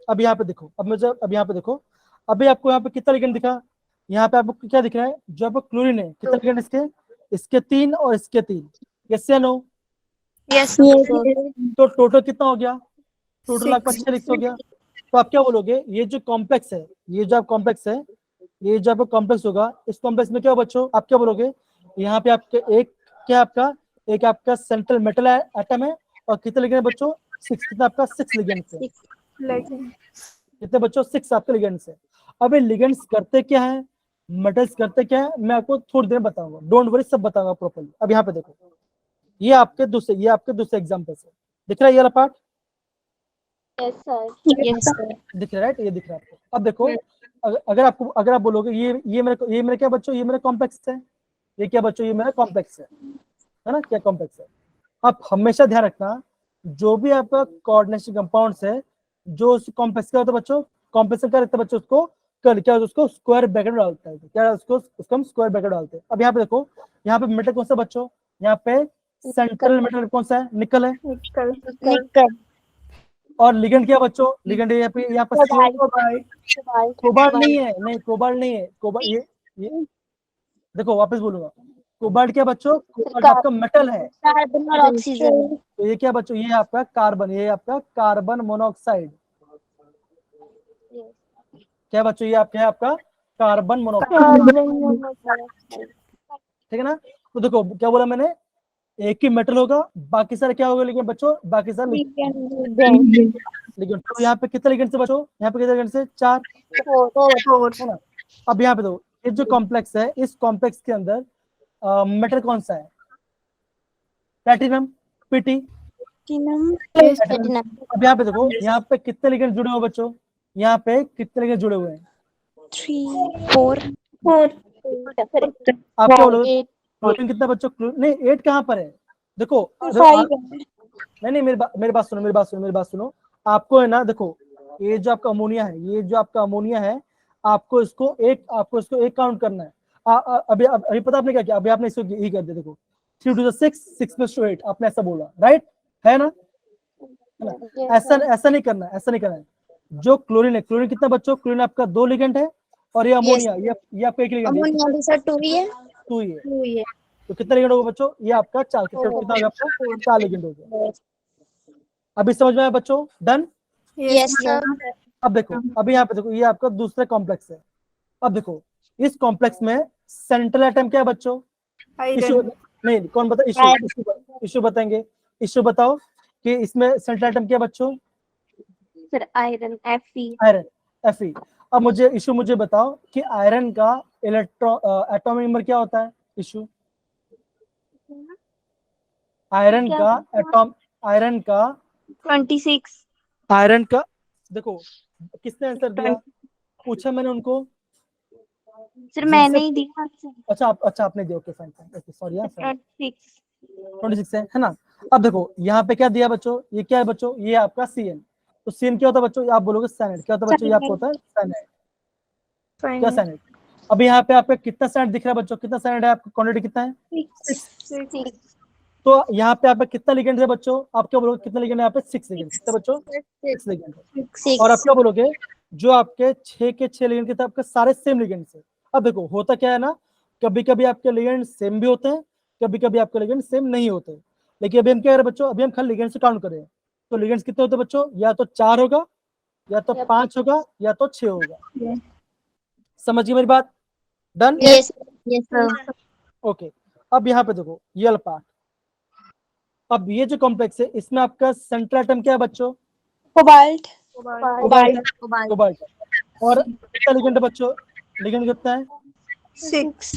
अब यहाँ पे देखो, अब यहाँ पे देखो, अभी आपको यहाँ पे कितना लिगेंड दिखा, यहाँ पे आपको क्या दिख रहा है, जो आपको क्लोरीन है, कितना लिगेंड इसके 3 और इसके 3, यस या नो? यस तो टोटल कितना हो गया, टोटल आपका 6 हो गया। तो आप क्या बोलोगे, ये जो कॉम्प्लेक्स है, ये जो आप कॉम्प्लेक्स है, ये जो आपका कॉम्प्लेक्स होगा, इस कॉम्प्लेक्स में क्या हो बच्चों, आप क्या बोलोगे, यहाँ पे आपके एक क्या आपका, एक आपका सेंट्रल मेटल एटम है और कितने लिगेंड बच्चों, 6, कितना आपका 6 लिगेंड्स है, कितने बच्चों, 6 आपके लिगेंड्स है। अब ये लिगेंड्स करते क्या है, मेटल्स करते क्या है, मैं आपको थोड़ी देर बताऊंगा, डोंट वरी, सब बताऊंगा प्रॉपर्ली। अब यहाँ पे देखो, ये आपके दूसरे एग्जाम्पल है, दिख रहा है ये वाला पार्ट, यस सर। दिख रहा है राइट, ये दिख रहा है आपको। अब देखो, अगर आप बोलोगे ये मेरा क्या बच्चों, ये मेरा कॉम्प्लेक्स है, ये क्या बच्चों, ये मेरा कॉम्प्लेक्स है ना, क्या कॉम्प्लेक्स है। आप हमेशा ध्यान रखना, जो भी आपका कोऑर्डिनेशन कंपाउंड्स है, जो उस कॉम्प्लेक्स का होता है बच्चों, कॉम्प्लेक्स का रहता है बच्चों, उसको क्या उसको स्क्वायर ब्रैकेट डालता है, क्या उसको हम स्क्वायर ब्रैकेट डालते हैं। अब यहाँ पे देखो, यहाँ पे मेटल कौन सा बच्चों, यहाँ पे सेंट्रल मेटल कौन सा है, निकल है, निकल। और लिगेंड क्या बच्चों, लिगेंड यहाँ पे कोबाल्ट नहीं है, नहीं कोबाल्ट नहीं है, ये देखो वापस बोलूंगा, कोबाल्ट क्या बच्चों, कोबाल्ट आपका मेटल है, कार्बन और ऑक्सीजन। तो ये क्या बच्चों, ये आपका कार्बन, ये आपका कार्बन मोनोऑक्साइड, क्या बच्चों, ये आपका है आपका कार्बन मोनोऑक्साइड, ठीक है ना। तो देखो क्या बोला मैंने, एक ही मेटल होगा, बाकी सारे क्या होगा, लेकिन बच्चों बाकी सारे लेकिन, तो यहाँ पे कितने लिगेंड से बच्चों, यहाँ पे कितने लिगेंड से, 4 है ना। अब यहाँ पे दो, ये जो कॉम्प्लेक्स है, इस कॉम्प्लेक्स के अंदर मेटल कौन सा है, प्लैटिनम, पीटी, Platinum. Platinum. अब यहाँ पे देखो, यहाँ पे कितने लिगेंड जुड़े हुए बच्चों, यहाँ पे कितने लिगेंड जुड़े हुए हैं? 3, 4. आप क्या बोलोगे? 8. क्लोरीन कितना बच्चों? नहीं 8 कहाँ पर है? देखो 5 है. नहीं मेरी बात सुनो। आपको है ना, देखो ये जो आपका अमोनिया है, आपको इसको एक काउंट करना है। अभी पता आपने क्या किया? अभी आपने इसको यही कर दिया, देखो 3 to the 6, 6 + 8 आपने ऐसा बोला, राइट है ना? ऐसा नहीं करना है। जो क्लोरीन है, क्लोरीन कितना बच्चों? क्लोरीन आपका 2 लिगेंड है, और ये अमोनिया ये आपका 1 लिगेंड है, अमोनिया भी सर 2 ही है। 2 ही है। 2 ही है। तो कितना लिगेंड होगा बच्चों? ये आपका 4, कितना हो गया आपका? 4 लिगेंड हो गया। अभी समझ में आया बच्चों? डन? Yes sir. अब देखो, अभी यहाँ पे देखो, ये आपका दूसरा कॉम्प्लेक्स है। अब देखो इस कॉम्प्लेक्स में सेंट्रल एटम क्या है बच्चों? इशू नहीं, कौन बता? इशू बताएंगे। इशू बताओ कि इसमें सेंट्रल एटम क्या है बच्चों? Sir iron Fe। Iron, Fe। अब मुझे बताओ कि आयरन का एटॉमिक नंबर क्या होता है? इशू, आयरन का 26। आयरन का, देखो किसने आंसर दिया? पूछा मैंने उनको। सर मैंने ही दिया। अच्छा आपने दिया, ओके फाइन, ओके सॉरी यार, 26। 26 है ना? अब देखो यहाँ पे क्या दिया बच्चों? ये क्या है बच्चों? ये आपका CN। तो CN क्या होता है बच्चों? आप बोलोगे साइनाइड। क्या होता है बच्चों? ये आपको होता है साइनाइड। क्या साइनाइड? अब यहाँ पे आपका कितना साइनाइड दिख रहा है बच्चों? कितना साइनाइड है आपका? क्वांटिटी कितना है? 6। तो यहाँ पे आपका कितना लिगेंड है बच्चों? आप क्या बोलोगे? कितना लिगेंड है यहाँ पे? 6 लिगेंड। कितना बच्चों? 6 लिगेंड। और आप क्या बोलोगे? जो आपके 6 के 6 लिगेंड के थे, आपके सारे सेम लिगेंड है। अब देखो होता क्या है ना, कभी कभी आपके लिगेंड सेम भी होते हैं, कभी कभी आपके लिगेंड सेम नहीं होते। लेकिन अभी हम क्या करें बच्चों? अभी हम खाली लिगेंड से काउंट करें। तो लिगेंड्स कितने होते हैं बच्चों? या तो 4 होगा, या तो 5 होगा, या तो 6 होगा। समझिए मेरी बात? डन? Yes sir. ओके। अब यहाँ पे देखो ये वाला पार्ट। अब ये जो कॉम्प्लेक्स है, इसमें आपका सेंट्रल एटम क्या है बच्चों? Cobalt. कोबाल्ट। और कितना लिगेंड है बच्चों? लिगेंड कितना है? 6।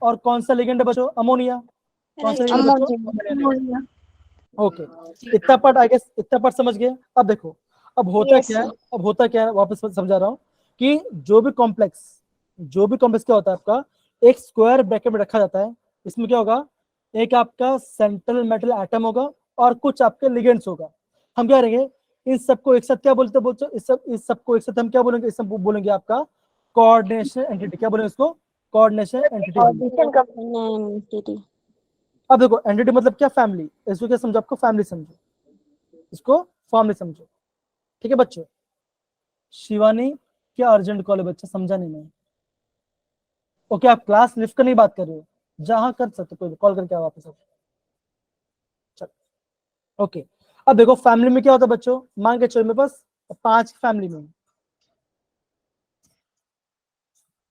और कौन सा लिगेंड है बच्चों? अमोनिया। कौन सा लिगेंड है बच्चों? ओके, इतना पार्ट समझ गए। अब देखो, अब होता क्या है, वापस समझा रहा हूँ कि जो भी कॉम्प्लेक्स क्या होता है आपका, एक स्क्वायर ब्रैकेट में रखा जाता है। इसमें क्या होगा? एक आपका सेंट्रल मेटल एटम होगा, और कुछ आपके लिगेंड्स होगा। हम क्या करेंगे? इन सबको एक साथ क्या बोलते इस सबको एक साथ हम क्या बोलेंगे? इस सब बोलेंगे आपका कोऑर्डिनेशन एंटिटी। क्या बोलेंगे इसको? Coordination entity. अब देखो एंटिटी मतलब क्या? फैमिली। इसको क्या समझो? आपको फैमिली समझो, इसको फैमिली समझो। ठीक है बच्चों? शिवानी क्या अर्जेंट कॉल है बच्चा? समझा नहीं मैं। ओके, आप क्लास लिफ्ट कर नहीं बात कर रहे हो, जहां कर सकते कोई कॉल करके आओ वापस। चलो ओके। अब देखो फैमिली में क्या होता है बच्चों? मान के चलो मेरे पास 5 फैमिली में,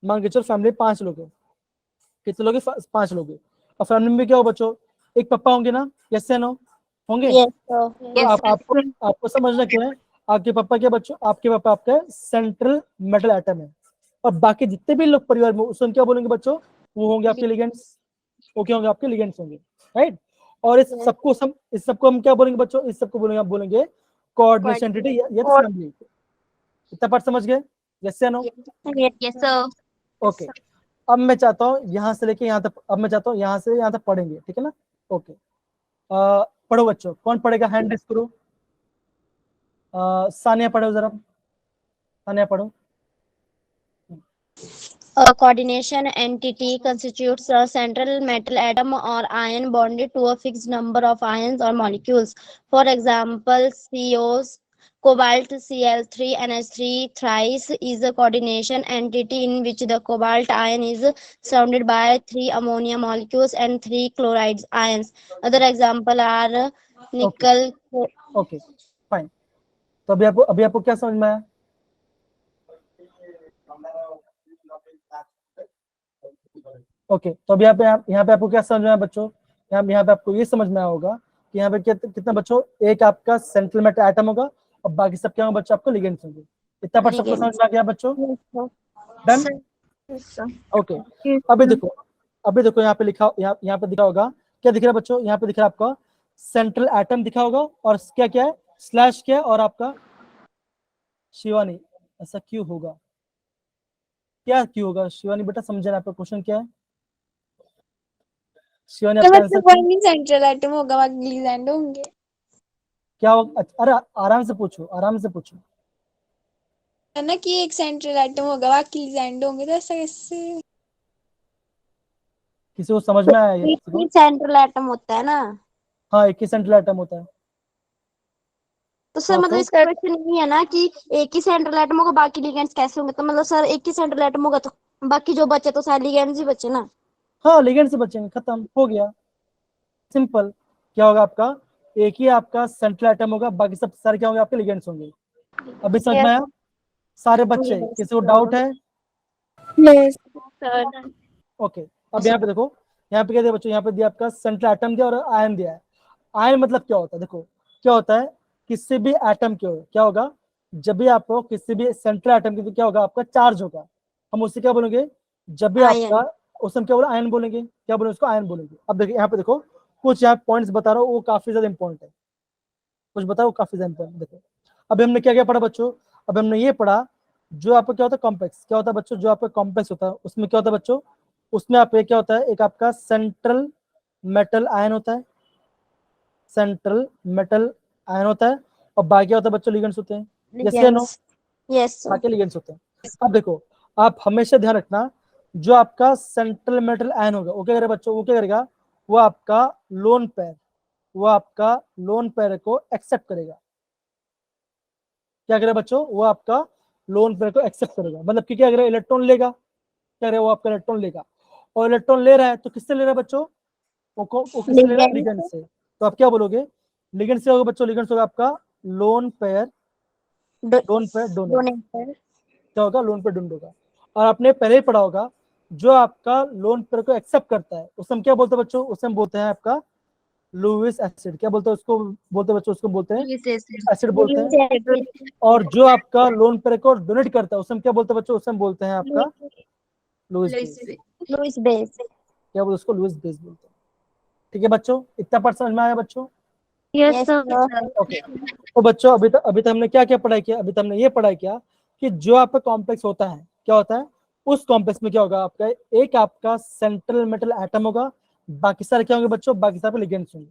मान के चलो फैमिली 5 लोग है। कितने लोग? 5 लोग है। और फैमिली में क्या हो बच्चों? एक पापा होंगे ना? यस या नो? होंगे? तो आपको समझना क्या है? आपके पापा क्या बच्चों? आपके पापा आपका सेंट्रल मेटल एटम है, और बाकी जितने भी लोग परिवार में, उसमें क्या बोलेंगे बच्चों? वो होंगे आपके लिगेंड्स। वो क्या होंगे? आपके लिगेंड्स होंगे, राइट? और इस सबको हम क्या बोलेंगे बच्चों? इस सबको बोलेंगे, आप बोलेंगे कोऑर्डिनेशन एंटिटी या फैमिली। इतना पार्ट समझ गए? यस या नो? Yes sir. ओके। अब मैं चाहता हूँ यहाँ से लेके यहाँ तक, अब मैं चाहता हूँ यहाँ से यहाँ तक पढ़ेंगे, ठीक है ना? ओके, पढ़ो बच्चों। कौन पढ़ेगा? हैंड रेस करो। सानिया पढ़ो जरा, सानिया पढ़ो। A coordination entity constitutes a central metal atom or ion bonded to a fixed number of ions or molecules. For example, COs, cobalt Cl3 NH3 thrice is a coordination entity in which the cobalt ion is surrounded by 3 ammonia molecules and 3 chloride ions. Other example are nickel. Okay fine. तो अभी आपको क्या समझ में आया? ओके, तो अभी यहाँ पे आपको क्या समझ में आया बच्चों? यहाँ पे आपको ये समझ में आया होगा कि यहाँ पे कितना बच्चों? एक आपका सेंट्रल मेटल एटम होगा, और बाकी सब क्या होंगे बच्चों? आपको लिगेंड्स होंगे। इतना पर सबको समझ में आ गया बच्चों? डन? ओके। अभी देखो यहाँ पे लिखा, यहाँ पे दिखा होगा, क्या दिख रहा है बच्चों? यहाँ पे दिख रहा है आपका सेंट्रल एटम दिखा होगा और क्या क्या है, स्लैश क्या है, और आपका शिवानी ऐसा क्यों होगा, क्या क्यों होगा शिवानी बेटा, समझे ना आपका क्वेश्चन क्या है शिवानी, तो आपका आंसर मतलब वन ही सेंट्रल एटम होगा, बाकी लिगेंड होंगे। क्या होगा? अरे आराम से पूछो, आराम से पूछो। है ना कि एक सेंट्रल एटम होगा, बाकी लिगेंड होंगे, तो ऐसा कैसे? किसी को समझ में आया ये? एक किसी को? ही सेंट्रल एटम होता है ना, हाँ, एक ही सेंट्रल एटम होता है। तो सर हाँ मतलब तो इसका क्वेश्चन नहीं है ना कि एक ही सेंट्रल एटम होगा बाकी लिगेंड्स कैसे होंगे, तो मतलब सर एक ही सेंट्रल एटम होगा तो बाकी जो बचे तो सारे लिगेंड्स ही बचे ना। हाँ, लिगेंड से बचेंगे, खत्म हो गया, सिंपल। क्या होगा आपका, एक ही आपका सेंट्रल एटम होगा, बाकी सब सारे क्या होंगे, आपके लिगेंड्स होंगे। अभी समझ में आया सारे बच्चे? किसी को डाउट है? यस सर ओके, अब यहाँ पे देखो, यहाँ पे क्या दिया बच्चों, यहाँ पे दिया आपका सेंट्रल एटम दिया और आयन दिया है। आयन मतलब क्या होता है, देखो क्या होता है, किसी भी एटम के क्या होगा, जब भी आपको किसी भी सेंट्रल एटम की क्या होगा, आपका चार्ज होगा, हम उससे क्या बोलेंगे, जब भी आपका, आयन। उस हम क्या बोले, आयन बोलेंगे, क्या बोले उसको, आयन बोलेंगे। अब देखिए यहाँ पे देखो, कुछ यहाँ पॉइंट्स बता रहा हूँ, वो काफी ज्यादा इंपॉर्टेंट है, कुछ बताओ काफी ज्यादा इंपॉर्टेंट। देखो अब हमने क्या क्या पढ़ा बच्चों, अब हमने ये पढ़ा, जो आपका क्या होता है कॉम्प्लेक्स, क्या होता है बच्चों, जो आपका कॉम्प्लेक्स होता है उसमें क्या होता है बच्चों, उसमें आप क्या होता है, एक आपका सेंट्रल मेटल आयन होता है, सेंट्रल मेटल आयन होता है, और बाकी क्या होता है बच्चों, लिगेंड्स होते हैं, यस या नो, लिगेंड्स। Yes sir. बाकी लिगेंड्स होते हैं। अब देखो, आप हमेशा ध्यान रखना, जो आपका सेंट्रल मेटल आयन होगा वो क्या करेगा बच्चों, वो क्या करेगा, वो आपका लोन पेयर, वो आपका लोन पेयर को एक्सेप्ट करेगा। क्या करेगा बच्चों, वो आपका लोन पेयर को एक्सेप्ट करेगा, मतलब कि क्या करेगा, इलेक्ट्रॉन लेगा, क्या करेगा, वो आपका इलेक्ट्रॉन लेगा, और इलेक्ट्रॉन ले रहा है तो किससे ले रहा है बच्चों, वो किससे ले रहा है, लिगेंड लिगेंड्स। से। तो आप क्या बोलोगे, लिगेंड से होगा बच्चों, लिगेंड होगा आपका lone pair, lone pair donate, donator. क्या होगा, लोन पेयर डोनेट होगा। और आपने पहले ही पढ़ा होगा, जो आपका लोन पेयर को एक्सेप्ट करता है उसे हम क्या बोलते हैं बच्चों, उसे हम बोलते हैं आपका लुईस एसिड, क्या बोलते हैं उसको, बोलते हैं बच्चों, उसको बोलते हैं एसिड बोलते हैं। और जो आपका लोन पेयर को डोनेट करता है उसे हम क्या बोलते हैं बच्चों, उसे हम बोलते हैं आपका लुईस बेस, लुईस बेस। क्या बोलते हैं उसको, लुईस बेस बोलते हैं। ठीक है बच्चों, इतना पार्ट समझ में आया बच्चों? Yes sir. ओके, तो बच्चों अभी तक हमने क्या क्या पढ़ाई किया, अभी तक हमने ये पढ़ाई किया कि जो आपका कॉम्प्लेक्स होता है क्या होता है, उस कॉम्प्लेक्स में क्या होगा, आपका एक आपका सेंट्रल मेटल एटम होगा, बाकी सारे क्या होंगे बच्चों, बाकी सारे लिगेंड्स होंगे।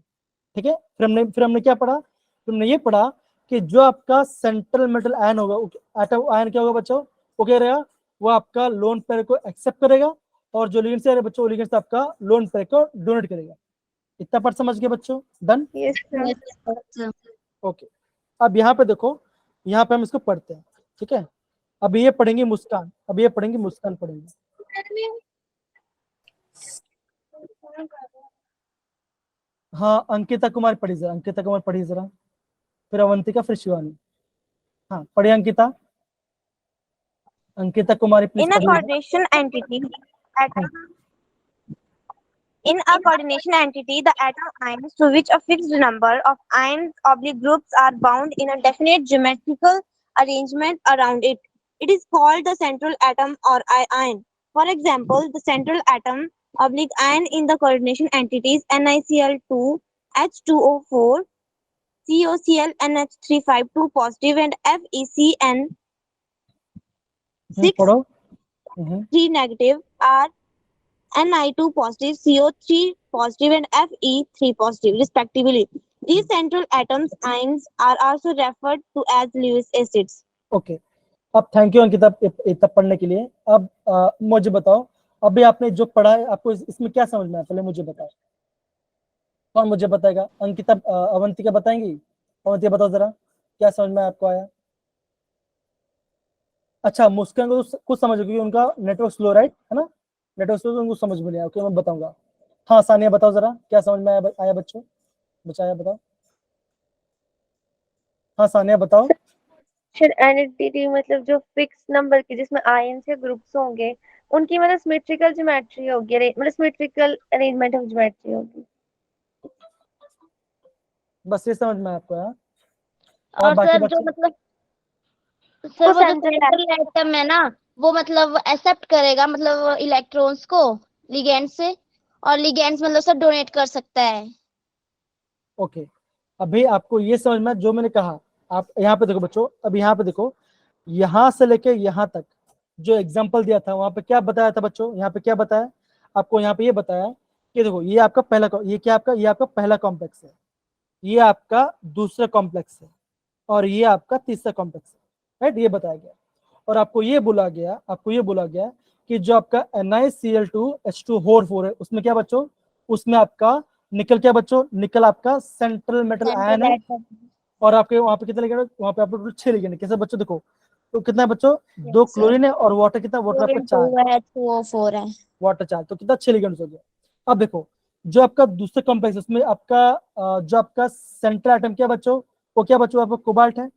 ठीक है, फिर हमने क्या पढ़ा, फिर हमने ये पढ़ा कि जो आपका सेंट्रल मेटल आयन होगा, एटम आयन क्या होगा बच्चों, वो क्या रहेगा, वो आपका लोन पेयर को एक्सेप्ट करेगा, और जो लिगेंड्स है बच्चों, लिगेंड्स आपका लोन पेयर को डोनेट करेगा। इतना पार्ट समझ गए बच्चों, डन? Yes sir. ओके, अब यहाँ पे देखो, यहाँ पे हम इसको पढ़ते हैं, ठीक है। अब ये पढ़ेंगे मुस्कान, अब ये पढ़ेंगे मुस्कान पढ़ेंगे। हाँ, अंकिता कुमार पढ़ी जरा, अंकिता कुमार पढ़ी जरा, फिर अवंतिका, फिर शिवानी। हाँ पढ़िए अंकिता, अंकिता कुमारी प्लीज In a पढ़िए। coordination entity, in a coordination entity, the atom ions to which a fixed number of ions oblique groups are bound in a definite geometrical arrangement around it. It is called the central atom or ion. For example, the central atom oblique ion in the coordination entities NiCl2, H2O4, COCl, NH352 positive, and FeCN6 पढ़ो। 3 negative are Ni2 positive, CO3 positive, and Fe3 positive, respectively. These central atoms ions are also referred to as Lewis acids. Okay, अब थैंक यू अंकिता इतना पढ़ने के लिए। अब मुझे बताओ, अभी आपने जो पढ़ा है आपको इसमें क्या समझ में आया, पहले मुझे बताओ, कौन मुझे बताएगा, अंकिता, अवंतिका बताएंगी, अवंतिका बताओ जरा, क्या समझ में आपको आया? अच्छा, मुस्कान को तो कुछ समझ, क्योंकि उनका नेटवर्क स्लो, राइट है ना, नेटवर्क स्लो, तो उनको समझ में नहीं आया। ओके, मैं बताऊंगा। हाँ सानिया बताओ जरा, क्या समझ में आया बच्चों, बचाया बताओ। हाँ सानिया बताओ। सर एनएचडी मतलब जो फिक्स नंबर की जिसमें आयंस या ग्रुप्स होंगे उनकी मतलब सिमेट्रिकल ज्योमेट्री होगी, मतलब सिमेट्रिकल अरेंजमेंट ऑफ ज्योमेट्री होगी। बस ये समझ में आया आपको? हाँ, और और बाकी सर जो बच्चे? मतलब सर तो वो जो central सेंट्रल एटम है ना, वो मतलब एक्सेप्ट करेगा मतलब इलेक्ट्रॉन्स को लिगेंड से, और लिगेंड्स मतलब सर डोनेट कर सकता है। ओके, अभी आपको ये समझ में जो मैंने कहा, आप यहाँ पे देखो बच्चों, अब यहाँ पे देखो, यहाँ से लेके यहाँ तक जो एग्जाम्पल दिया था वहां पे क्या बताया था बच्चों, यहाँ पे क्या बताया आपको, यहाँ पे ये बताया कि देखो ये आपका पहला, ये क्या आपका, ये आपका पहला कॉम्प्लेक्स है, ये आपका दूसरा कॉम्प्लेक्स है, और ये आपका तीसरा कॉम्प्लेक्स है, राइट, ये बताया गया। और आपको ये बोला गया कि जो आपका NiCl2H2O4 है उसमें क्या बच्चों, उसमें आपका निकल क्या बच्चों, निकल आपका सेंट्रल मेटल आयन है, और आपके वहां पे कितने लिगेंड, वहां पे आपको 6 लिगेंड है। कैसे बच्चों, देखो तो कितना है बच्चों, 2 क्लोरीन है, और वाटर कितना, वाटर आपका 4, H2O4 है। वाटर 4, तो कितना 6 लिगेंड्स हो गया। अब देखो जो आपका दूसरा कॉम्प्लेक्स उसमें आपका जो आपका सेंट्रल एटम क्या बच्चों, वो क्या बच्चों आपका कोबाल्ट है।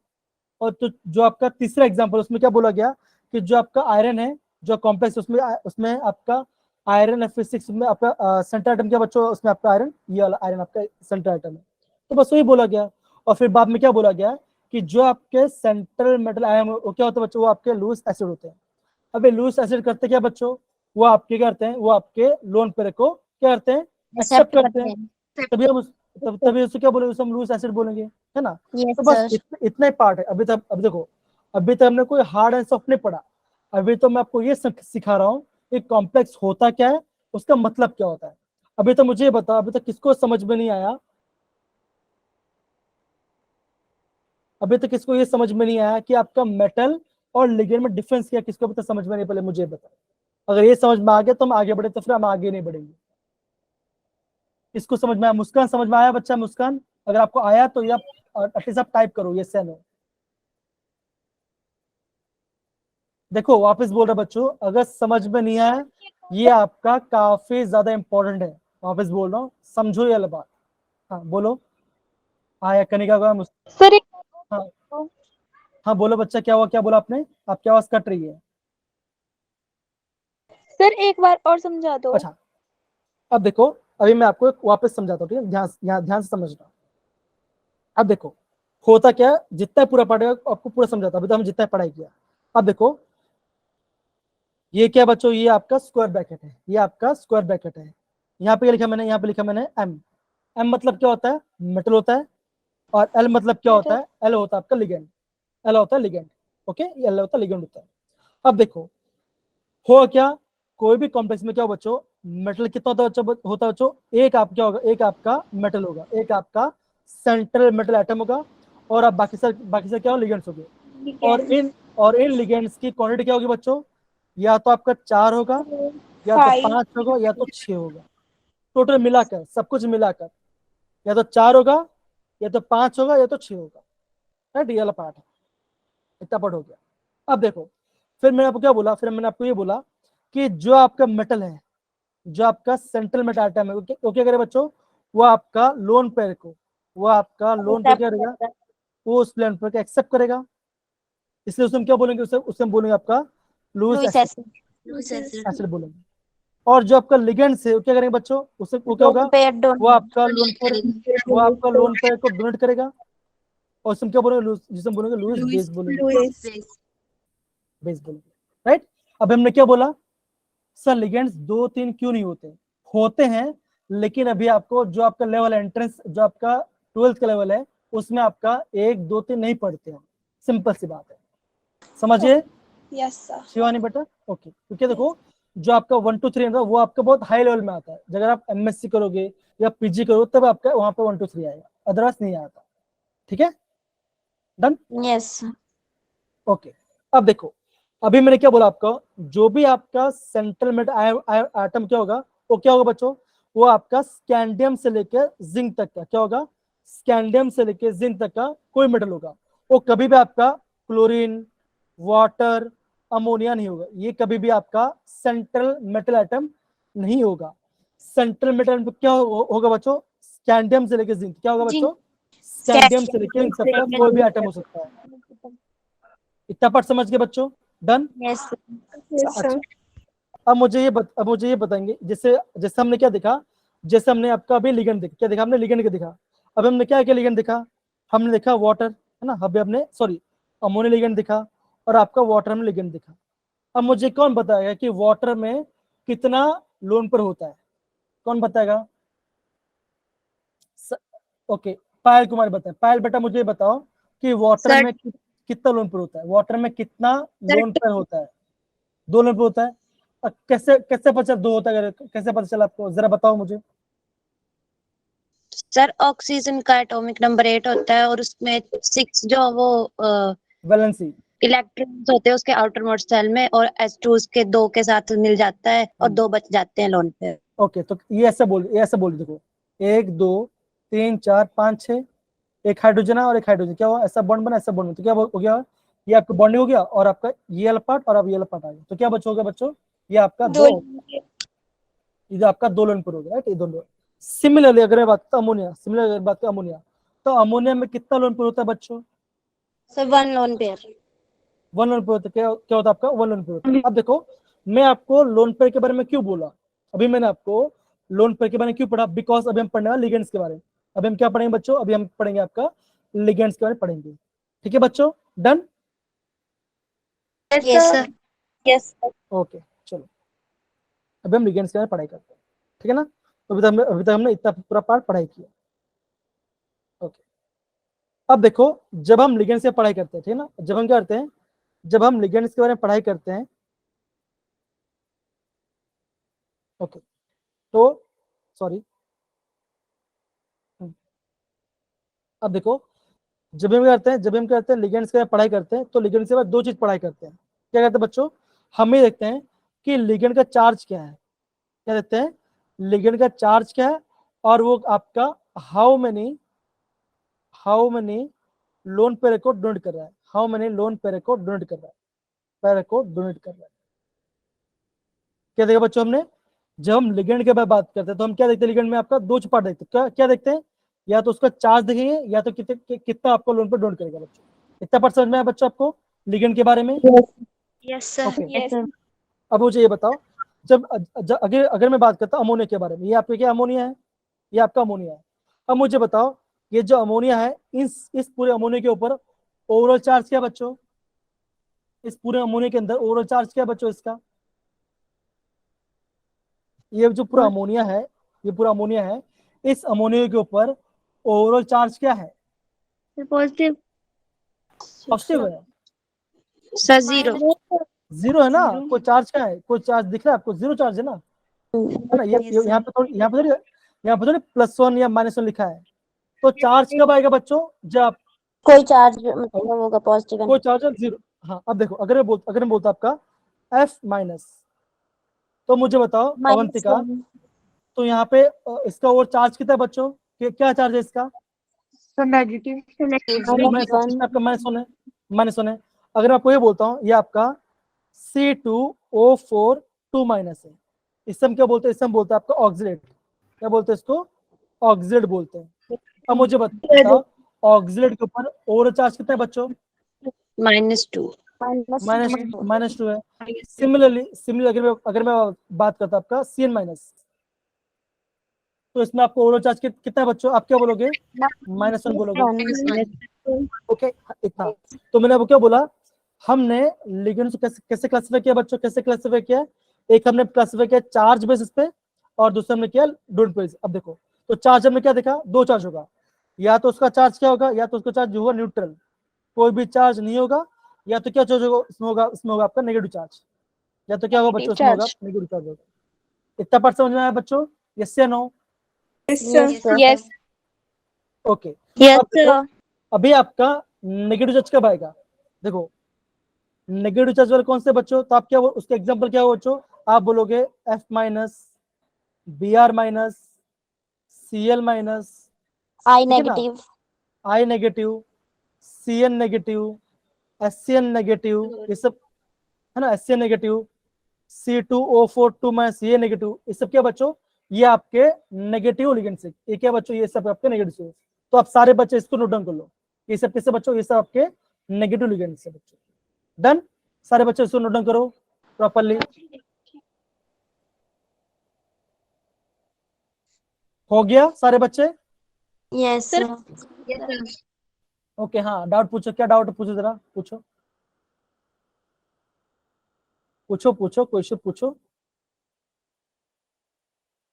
और तो जो आपका तीसरा एग्जांपल उसमें क्या बोला गया कि जो आपका आयरन है, जो कॉम्प्लेक्स उसमें उसमें आपका आयरन Fe6 में आपका सेंट्रल एटम क्या बच्चों, उसमें आपका आयरन, ये वाला आयरन आपका सेंट्रल एटम है। तो बस वही बोला गया। और फिर बाद में क्या बोला गया कि जो आपके सेंट्रल मेटल आयन वो क्या होता है बच्चों, वो आपके लूइस एसिड होते हैं। अबे लूइस एसिड करते क्या बच्चों, वो आपके क्या करते हैं, वो आपके लोन पेयर को क्या करते हैं, एक्सेप्ट करते हैं। तभी उससे क्या बोलेंगे, हम लूइस एसिड बोलेंगे, है ना। Yes, तो बस sir. इतना ही पार्ट है अभी तक। अब देखो, अभी तक हमने कोई हार्ड एंड सॉफ्ट नहीं पढ़ा, अभी तो मैं आपको ये सिखा रहा हूँ कि कॉम्प्लेक्स होता क्या है, उसका मतलब क्या होता है। अभी तो मुझे बता, अभी तक किसको समझ में नहीं आया, अभी तक किसको ये समझ में नहीं आया कि आपका मेटल और लिगेंड में डिफरेंस क्या, किसको अभी तक समझ में नहीं, पहले मुझे बता। अगर ये समझ में आ गया तो हम आगे बढ़े, तो फिर हम आगे नहीं बढ़ेंगे। किसको समझ में आया, मुस्कान समझ में आया बच्चा, मुस्कान अगर आपको आया तो ये एटलीस्ट आप टाइप करो, ये सेन हो। देखो वापस बोल रहा बच्चों, अगर समझ में नहीं आया, ये आपका काफी ज्यादा इंपॉर्टेंट है, वापस बोल रहा हूँ, समझो ये वाला बात। हाँ बोलो, आया कनिका का सर हाँ हाँ बोलो बच्चा, क्या हुआ, क्या बोला आपने, आपकी आवाज कट रही है। सर एक बार और समझा दो। अच्छा, अब देखो, अभी मैं आपको वापस समझाता हूँ, ठीक है, ध्यान से समझना। अब देखो होता क्या है, जितना पूरा पढ़ेगा आपको पूरा समझाता, अभी तो हम जितना पढ़ाई किया। अब देखो ये क्या बच्चों, ये आपका स्क्वायर ब्रैकेट है, ये आपका स्क्वायर ब्रैकेट है। यहाँ पे लिखा मैंने, यहाँ पे लिखा मैंने एम। एम मतलब क्या होता है, मेटल होता है। और एल मतलब क्या होता है, एल होता है आपका लिगेंड, एल होता है लिगेंड। ओके, एल होता है लिगेंड होता है। अब देखो हो क्या, कोई भी कॉम्प्लेक्स में क्या हो बच्चों, मेटल कितना होता है बच्चों, एक आप क्या होगा, एक आपका मेटल होगा, एक आपका सेंट्रल मेटल एटम होगा, और आप बाकी से क्या हो, लिगेंड्स होंगे। और इन लिगेंड्स की क्वांटिटी क्या होगी बच्चों, या तो आपका 4 होगा, या तो 5 होगा, या तो 6 होगा। टोटल मिलाकर, सब कुछ मिलाकर या तो 4 होगा, या तो 5 होगा, या तो 6 होगा, राइट, ये वाला पार्ट है। इतना पार्ट हो गया। अब देखो फिर मैंने आपको क्या बोला, फिर मैंने आपको ये बोला कि जो आपका मेटल है, जो आपका सेंट्रल मेटल एटम है, वो क्या करे बच्चों, वो आपका लोन पेयर को, वो आपका लोन पेयर क्या करेगा, वो उस लोन पेयर को एक्सेप्ट करेगा। इसलिए उसे हम क्या बोलेंगे, उसे हम बोलेंगे आपका लूइस एसिड बोलेंगे। और जो आपका लिगेंड्स है वो क्या करेंगे बच्चों, उसे वो क्या होगा, वो आपका लोन पेयर को डोनेट करेगा, और उसे हम क्या बोलेंगे, जिसे हम बोलेंगे लुईस बेस बोलेंगे, बेस बोलेंगे, राइट। अब हमने क्या बोला, सर लिगेंड्स 2 3 क्यों नहीं होते, होते हैं, लेकिन अभी आपको जो आपका लेवल एंट्रेंस, जो आपका 12th का लेवल है, उसमें आपका 1 2 3 नहीं पढ़ते हैं, सिंपल सी बात है, समझिए। Yes sir. शिवानी बेटा, ओके, क्योंकि देखो जो आपका 1 2 3 है वो आपका बहुत हाई लेवल में आता है, अगर आप MSc करोगे या PG करोगे तब आपका वहां पे 1 2 3 आएगा, अदरवाइज नहीं आता, ठीक है, डन। Yes. ओके, अब देखो, अभी मैंने क्या बोला आपको, जो भी आपका सेंट्रल मेटल एटम क्या होगा, वो क्या होगा बच्चों, वो आपका स्कैंडियम से लेकर जिंक तक का क्या होगा, स्कैंडियम से लेकर जिंक तक का कोई मेटल होगा, वो कभी भी आपका क्लोरीन, वाटर, अमोनिया नहीं होगा, ये कभी भी आपका सेंट्रल मेटल एटम नहीं होगा। सेंट्रल मेटल एटम क्या होगा बच्चों, स्कैंडियम से लेकर जिंक, क्या होगा बच्चों, स्कैंडियम से लेकर जिंक तक का कोई भी एटम हो सकता है। इतना पार्ट समझ गए बच्चों, डन। Yes. अच्छा, अब मुझे ये बताएंगे, जैसे जैसे हमने क्या देखा, जैसे हमने आपका अभी लिगेंड देखा, क्या देखा हमने, लिगेंड क्या देखा, अब हमने क्या क्या लिगेंड देखा, हमने देखा वाटर, है ना, अभी हमने सॉरी अमोनिया लिगेंड देखा, और आपका वाटर में लिगेंड देखा। अब मुझे कौन बताएगा कि वाटर में कितना लोन पर होता है, कौन बताएगा, ओके, पायल कुमार बताए। पायल बेटा मुझे बताओ कि वाटर सर- में कितना लोन पेयर होता है? वाटर में कितना सर- लोन पेयर होता है? 2 लोन पेयर होता है। कैसे कैसे पता चला 2 होता है? कैसे पता चला आपको, जरा बताओ मुझे। सर ऑक्सीजन का एटॉमिक नंबर 8 होता है और उसमें 6 जो वो वैलेंसी। इलेक्ट्रॉन्स होते हैं उसके आउटर मोस्ट शेल में, और H2 उसके 2 के साथ मिल जाता है और 2 बच जाते हैं लोन पे। ओके, तो ये ऐसा बोल देखो, 1 2 3 4 5 6, एक हाइड्रोजन है और एक हाइड्रोजन, क्या हुआ? ऐसा बॉन्ड बना, ऐसा बॉन्ड, तो क्या हो गया? ये आपका बॉन्डिंग हो गया, और आपका ये वाला पार्ट और अब ये वाला पार्ट आ गया, तो क्या बचोगे बच्चों? ये आपका दो ये आपका 2 लोन पर होगा, राइट? ये 2 लोन। सिमिलरली अगर मैं बात करता अमोनिया, तो अमोनिया में कितना लोन पर होता है बच्चों? Sir 1 lone pair. 1 लोन पर होता है। क्या होता है आपका? 1 लोन पर होता है। अब देखो, मैं आपको लोन पेयर के बारे में क्यों बोला? अभी मैंने आपको लोन पेयर के बारे में क्यों पढ़ा? बिकॉज अभी हम पढ़ने वाले लिगेंड्स के बारे में। अभी हम क्या पढ़ेंगे बच्चों? अभी हम पढ़ेंगे आपका लिगेंड्स के बारे में पढ़ेंगे। ठीक है बच्चों, done? Yes sir. Yes. Okay, चलो अभी हम लिगेंड्स के बारे में पढ़ाई करते हैं, ठीक है ना? तो अभी तक हमने इतना पूरा पार्ट पढ़ाई किया। ओके, अब देखो, जब हम लिगेंड्स की पढ़ाई करते हैं, ठीक है ना, जब हम क्या करते हैं, जब हम लिगेंड्स के बारे में पढ़ाई करते हैं, ओके, तो सॉरी, अब देखो, जब हम करते हैं लिगेंड्स के पढ़ाई करते हैं, तो लिगेंड्स के बाद 2 चीज पढ़ाई करते हैं। क्या करते हैं बच्चों? हम ये देखते हैं कि लिगेंड का चार्ज क्या है। क्या देखते हैं? लिगेंड का चार्ज क्या है, और वो आपका हाउ मेनी लोन पेयर को डोनेट कर रहा है। हाउ मेनी लोन पेयर को डोनेट कर रहा है, क्या देखा बच्चों हमने? जब हम लिगेंड के बारे में बात करते हैं, तो हम क्या देखते हैं? लिगेंड में आपका 2 पार्ट देखते हैं। क्या देखते हैं? या तो उसका चार्ज देखेंगे, या तो कितना आपको लोन पे डोनेट करेगा बच्चों। इतना पार्ट समझ में आया बच्चों आपको लिगेंड के बारे में? Yes sir. Okay, Yes. अब मुझे ये बताओ, अगर मैं बात करता हूँ अमोनिया के बारे में, ये आपका क्या अमोनिया है? ये आपका अमोनिया है। अब मुझे बताओ, ये जो अमोनिया है, इस पूरे अमोनिया के ऊपर ओवरऑल चार्ज क्या बच्चों? इस पूरे अमोनिया के अंदर ओवरऑल चार्ज क्या बच्चों इसका? ये जो पूरा अमोनिया है, इस अमोनिया के ऊपर ओवरऑल चार्ज क्या है? पॉजिटिव। पॉजिटिव है। सर 0। 0 है ना? कोई चार्ज क्या है? कोई चार्ज दिख रहा है आपको? 0 चार्ज है ना? है ना? यहाँ पे थोड़ी +1 या -1 लिखा है। तो चार्ज कब आएगा बच्चों? जब कोई चार्ज मतलब होगा पॉजिटिव। कोई चार्ज 0। हाँ, अब देखो, अगर मैं बोलता आपका F-, तो मुझे बताओ अवंतिका, तो यहाँ पे इसका और चार्ज कितना है बच्चों? क्या चार्ज है इसका? तो नेगेटिव। आपका -1 है। अगर मैं आपको ये बोलता हूँ, ये आपका C2O4 2- है, इस हम क्या बोलते हैं? इस हम बोलते हैं आपका ऑक्सीडेट। क्या बोलते हैं इसको? ऑक्सीडेट बोलते हैं। अब मुझे बताओ, ऑक्सीडेट के ऊपर ओवरऑल चार्ज कितना है बच्चों? -2। -2 है। सिमिलरली अगर मैं बात करता आपका CN-, तो इसमें आपको ओवरऑल चार्ज कितना है बच्चों? आप क्या बोलोगे? -1 बोलोगे। ओके, इतना। तो मैंने आपको क्या बोला? हमने लिगेंड्स को कैसे क्लासिफाई किया बच्चों? कैसे क्लासिफाई किया? एक हमने क्लासिफाई किया चार्ज बेसिस पे, और दूसरा हमने किया डोनेट बेसिस। अब देखो, तो चार्ज हमने क्या देखा? 2 चार्ज होगा, या तो उसका चार्ज क्या होगा? या तो उसका चार्ज जो होगा न्यूट्रल, कोई भी चार्ज नहीं होगा, या तो क्या चार्ज होगा? इसमें होगा आपका नेगेटिव चार्ज, या तो क्या होगा बच्चों? इसमें होगा नेगेटिव चार्ज होगा। इतना पार्ट समझ में आया बच्चों? यस या no? Yes, sir. Yes. Okay, yes अब देखो, सर। अभी आपका नेगेटिव चार्ज कब आएगा? देखो, नेगेटिव चार्ज वाले कौन से बच्चों? तो आप क्या उसके एग्जांपल क्या हो बच्चों? आप बोलोगे F-, Br-, Cl-, आई ठीक है ना? Negative. I negative, Cn negative, Hcn negative, ये सब है ना? Hcn नेगेटिव, C2O4 2- ये नेगेटिव, ये सब क्या बच्चों? ये आपके नेगेटिव लिगेंड्स है। ये क्या बच्चों? ये सब आपके नेगेटिव है। तो आप सारे बच्चे इसको नोट डाउन कर लो। ये सब किससे बच्चों? ये सब आपके नेगेटिव लिगेंड्स है बच्चों। डन? सारे बच्चे इसको नोट डाउन करो प्रॉपर्ली। हो गया सारे बच्चे? Yes sir. ओके, हाँ, डाउट पूछो। क्या डाउट पूछो? जरा पूछो क्वेश्चन पूछो।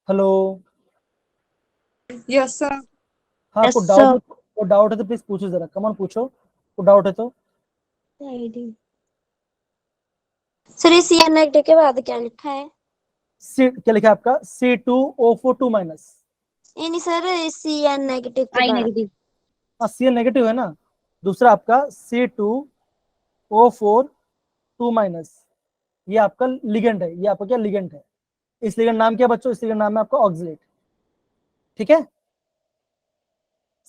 Hello, yes sir. हाँ, Yes, कोई sir. डाउट है तो प्लीज पूछो जरा, कमन पूछो, कोई डाउट है तो। सर ये सी एन नेगेटिव के बाद क्या लिखा है? सी क्या लिखा है आपका? C2O4 minus. ये नहीं सर, सी एन नेगेटिव के बाद। हाँ, Cn नेगेटिव है ना। दूसरा आपका C2O4 माइनस, ये आपका लिगेंड है, ये आपका क्या लिगेंड है। इस लिगेंड नाम क्या बच्चों? इस लिगेंड नाम है आपका ऑक्सलेट। ठीक है,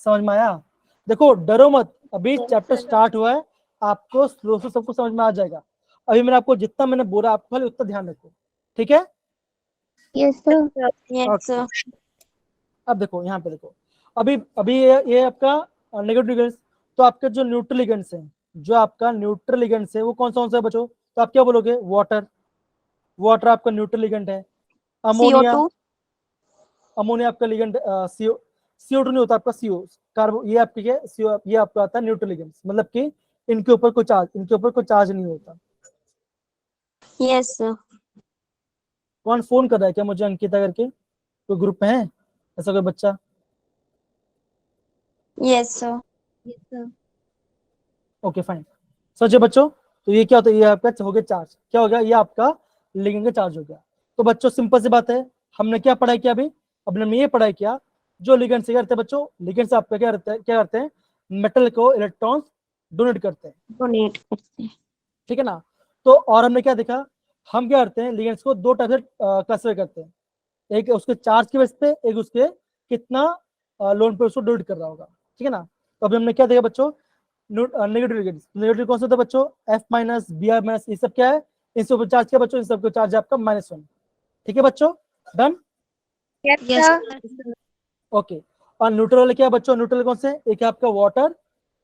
समझ में आया? देखो डरो मत, अभी चैप्टर स्टार्ट हुआ है, आपको स्लो से सबको समझ में आ जाएगा। अभी मैंने आपको जितना मैंने बोला आप खाली उतना ध्यान रखो, ठीक है? Yes sir. Yes sir. अब देखो यहाँ पे देखो, अभी अभी ये आपका नेगेटिव लिगेंड्स, तो आपके जो न्यूट्रल लिगेंड्स हैं, जो आपका न्यूट्रल लिगेंड्स है वो कौन सा है बच्चों? तो आप क्या बोलोगे? वाटर। वाटर आपका न्यूट्रल लिगेंड है। Ammonia, CO2। अमोनिया आपका लिगेंड CO2 नहीं होता आपका, CO कार्बो, ये आपके क्या CO, ये आपका आता है न्यूट्रल लिगेंड्स, मतलब कि इनके ऊपर कोई चार्ज नहीं होता। Yes sir. कौन फोन कर रहा है क्या मुझे अंकिता करके? कोई ग्रुप में है ऐसा कोई बच्चा? Yes sir. Yes sir. Okay fine. सोचिए बच्चों, तो ये क्या होता है? ये आपका हो गया चार्ज, क्या हो गया? ये आपका लिगेंड का चार्ज हो गया। तो बच्चों सिंपल सी बात है, हमने क्या पढ़ाई किया अभी? अब हमने ये पढ़ाई किया, जो लिगेंड से करते हैं बच्चों, लिगेंड से आपका क्या करते हैं? मेटल को इलेक्ट्रॉन्स डोनेट करते हैं, डोनेट करते हैं। ठीक है ना? तो और हमने क्या देखा? हम क्या करते हैं? लिगेंड्स को दो टाइप से क्लासिफाई करते हैं, एक उसके चार्ज के बेस पे, एक उसके कितना लोन पे उसको डोनेट कर रहा होगा, ठीक है ना? तो अभी हमने क्या देखा बच्चों? Negative ligands. नेगेटिव कौन सा था बच्चों? F माइनस, Br माइनस, ये सब क्या है? इनसे ऊपर चार्ज क्या बच्चों? इन सबको चार्ज है आपका -1। ठीक है बच्चों, डन? Yes sir. ओके। और न्यूट्रल वाले क्या है बच्चों? न्यूट्रल कौन से? एक है आपका वाटर,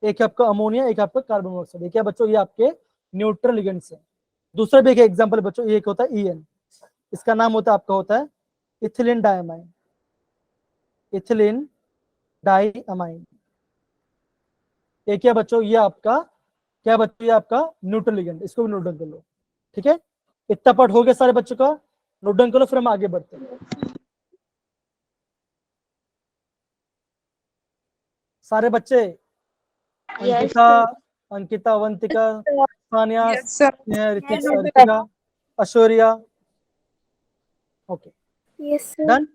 एक है आपका अमोनिया, एक है आपका कार्बन मोनोऑक्साइड। क्या बच्चों? ये आपके न्यूट्रल लिगेंड्स है। दूसरा भी एक एग्जांपल बच्चों, ये एक होता है EN, इसका नाम होता है आपका होता है इथिलीन डायमाइन। इथिलीन डाइअमाइन, ये क्या बच्चों? ये आपका क्या बच्चों? ये आपका न्यूट्रल लिगेंड, इसको भी नोट डाउन कर लो, ठीक है? इतना पार्ट हो गया सारे बच्चों का, नोट डाउन कर लो, फिर हम आगे बढ़ते हैं। सारे बच्चे, Ankita, Ankita, Avantika, Sania, Yes, sir. Hrithik, Yes, sir. Arpita, Aishwarya, okay yes sir. Done?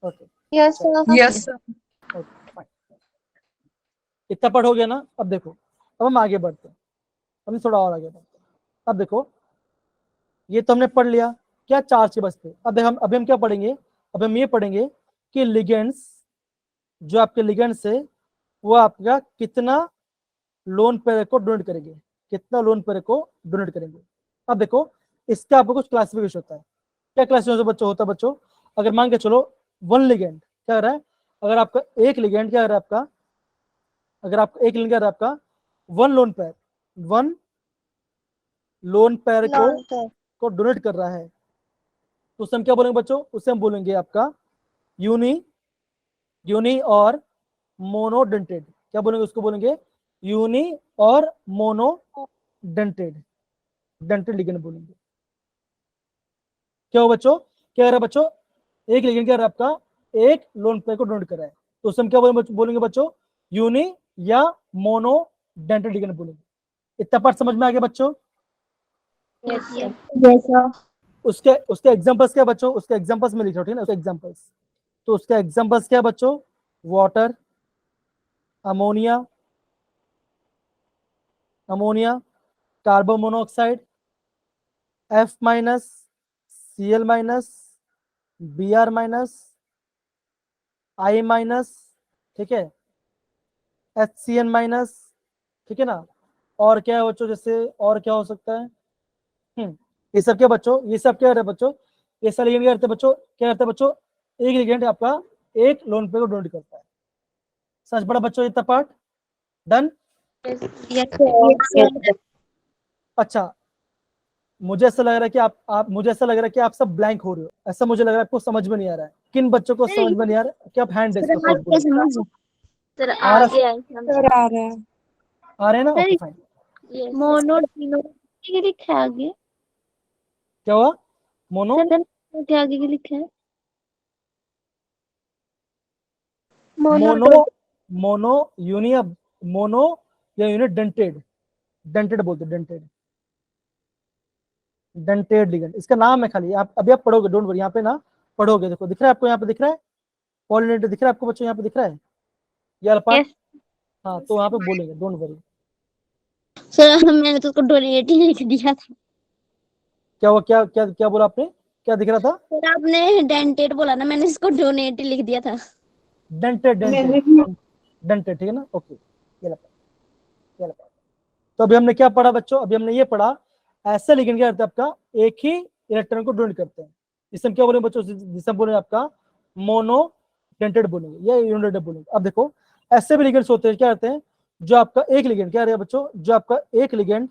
Okay yes sir. Yes, sir. Okay fine. इतना पार्ट हो गया ना? अब देखो, अब हम आगे बढ़ते हैं, हम थोड़ा और आगे बढ़ते हैं। अब देखो, ये तो हमने पढ़ लिया क्या चार्ज के बस पे। अब हम अभी हम क्या पढ़ेंगे? अब हम ये पढ़ेंगे कि लिगेंड्स, जो आपके लिगेंड्स है वो आपका कितना लोन पेयर को डोनेट करेंगे, कितना लोन पेयर को डोनेट करेंगे। अब देखो, इसका आपको कुछ क्लासिफिकेशन होता है। क्या क्लासिफिकेशन बच्चों होता है बच्चों? अगर मान के चलो वन लिगेंड क्या कर रहा है, अगर आपका एक लिगेंड क्या कर रहा है आपका, अगर आपका एक लिगेंड क्या कर रहा है आपका, वन लोन पेयर को डोनेट कर रहा है, तो उसे हम क्या बोलेंगे बच्चों? उसे हम बोलेंगे आपका यूनी और मोनोडेंटेड। क्या बोलेंगे उसको? बोलेंगे यूनी और मोनोडेंटेड, डेंटेड लिगेंड बोलेंगे। क्या हो बच्चों? क्या कर रहा है बच्चों? एक लिगेंड क्या कर रहा है आपका, एक लोन पेयर को डोनेट कर रहा है, तो उसे हम क्या बोलेंगे बच्चों? यूनी या मोनोडेंटेड लिगेंड बोलेंगे। इतना पार्ट समझ में आ गया बच्चों? Yes sir. उसके उसके एग्जांपल्स क्या बच्चों? उसके एग्जांपल्स में लिख रहा हूं, ठीक है ना? उसके एग्जांपल्स, तो उसके एग्जांपल्स क्या बच्चों? Water, ammonia, carbon monoxide, F minus, Cl minus, Br minus, I minus, ठीक है, HCN माइनस, ठीक है ना? और क्या है बच्चों? जैसे और क्या हो सकता है? ये सब क्या बच्चों? ये सब क्या है बच्चों? ये सब लिगेंड क्या करते हैं बच्चों? क्या करते हैं बच्चों? एक लिगेंड आपका एक लोन पे को डोनेट करता है। समझ पड़ा बच्चों इतना पार्ट? डन? Yes sir. अच्छा, मुझे ऐसा लग रहा है कि मुझे ऐसा लग रहा है कि आप सब ब्लैंक हो रहे हो, ऐसा मुझे लग रहा है आपको समझ में नहीं आ रहा है। किन बच्चों को समझ में नहीं आ रहा है? क्या आप हैंड रेज करो? सर आ रहा आगे आए Sir, आ रहा है. आ रहे हैं ना? Okay fine. मोनो के लिखा है आगे। क्या हुआ? मोनो सर के आगे क्या लिखा है? मोनो मोनो यूनि मोनो या यूनिट डेंटेड, डेंटेड बोलते, डेंटेड, डेंटेड लिगेंड इसका नाम है खाली। आप अभी आप पढ़ोगे, डोंट वरी, यहाँ पे ना पढ़ोगे। देखो दिख रहा है आपको, यहाँ पे दिख रहा है पॉलिनेटर, दिख रहा है आपको बच्चों, यहाँ पे दिख रहा है ये वाला पार्ट। Yes. हाँ तो यहाँ पे बोलेंगे, डोंट वरी। सर मैंने तो उसको डोनेट ही लिख दिया था। क्या हुआ, क्या क्या क्या बोला आपने, क्या दिख रहा था? सर आपने डेंटेड बोला ना, मैंने इसको डोनेट ही लिख दिया था। डेंटेड, मैंने डेंटेड, डेंटेड, ठीक है ना, ओके। ये ला, ये ला। तो अभी हमने क्या पढ़ा बच्चों, अभी हमने ये पढ़ा ऐसे लिगेंड क्या करते हैं आपका एक ही इलेक्ट्रॉन को डोनेट करते हैं। जिसे हम क्या बोलेंगे बच्चों, जिसे हम बोलेंगे आपका मोनो डेंटेड बोलेंगे या यूनिडेंटेड बोलेंगे। अब देखो ऐसे भी लिगेंड्स होते हैं, क्या करते हैं, जो आपका एक लिगेंड क्या रहेगा बच्चों, जो आपका एक लिगेंड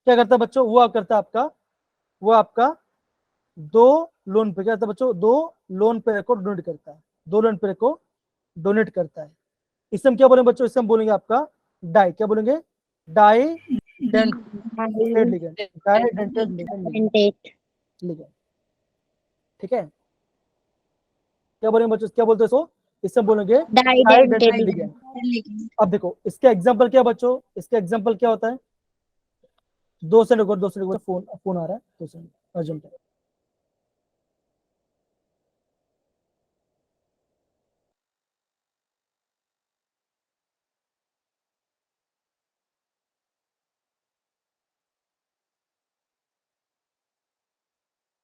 क्या करता है बच्चों, वो आपका दो लोन पे क्या करता है बच्चों, दो लोन पेयर को डोनेट करता है, दो लोन पेयर को डोनेट करता है। इसे हम क्या बोलेंगे बच्चों, इसे हम बोलेंगे आपका डाई, क्या बोलेंगे, di dentate ligand, di dentate ligand, dentate. ठीक है। क्या बोलेंगे बच्चों, क्या बोलते हैं इसको, इससे हम बोलेंगे di di dentate dentate ligand. अब देखो इसका एग्जांपल क्या बच्चों, इसका एग्जांपल क्या होता है, 2 सेकंड रुको, 2 सेकंड रुको, फोन फोन आ रहा है, 2 सेकंड अर्जेंट है।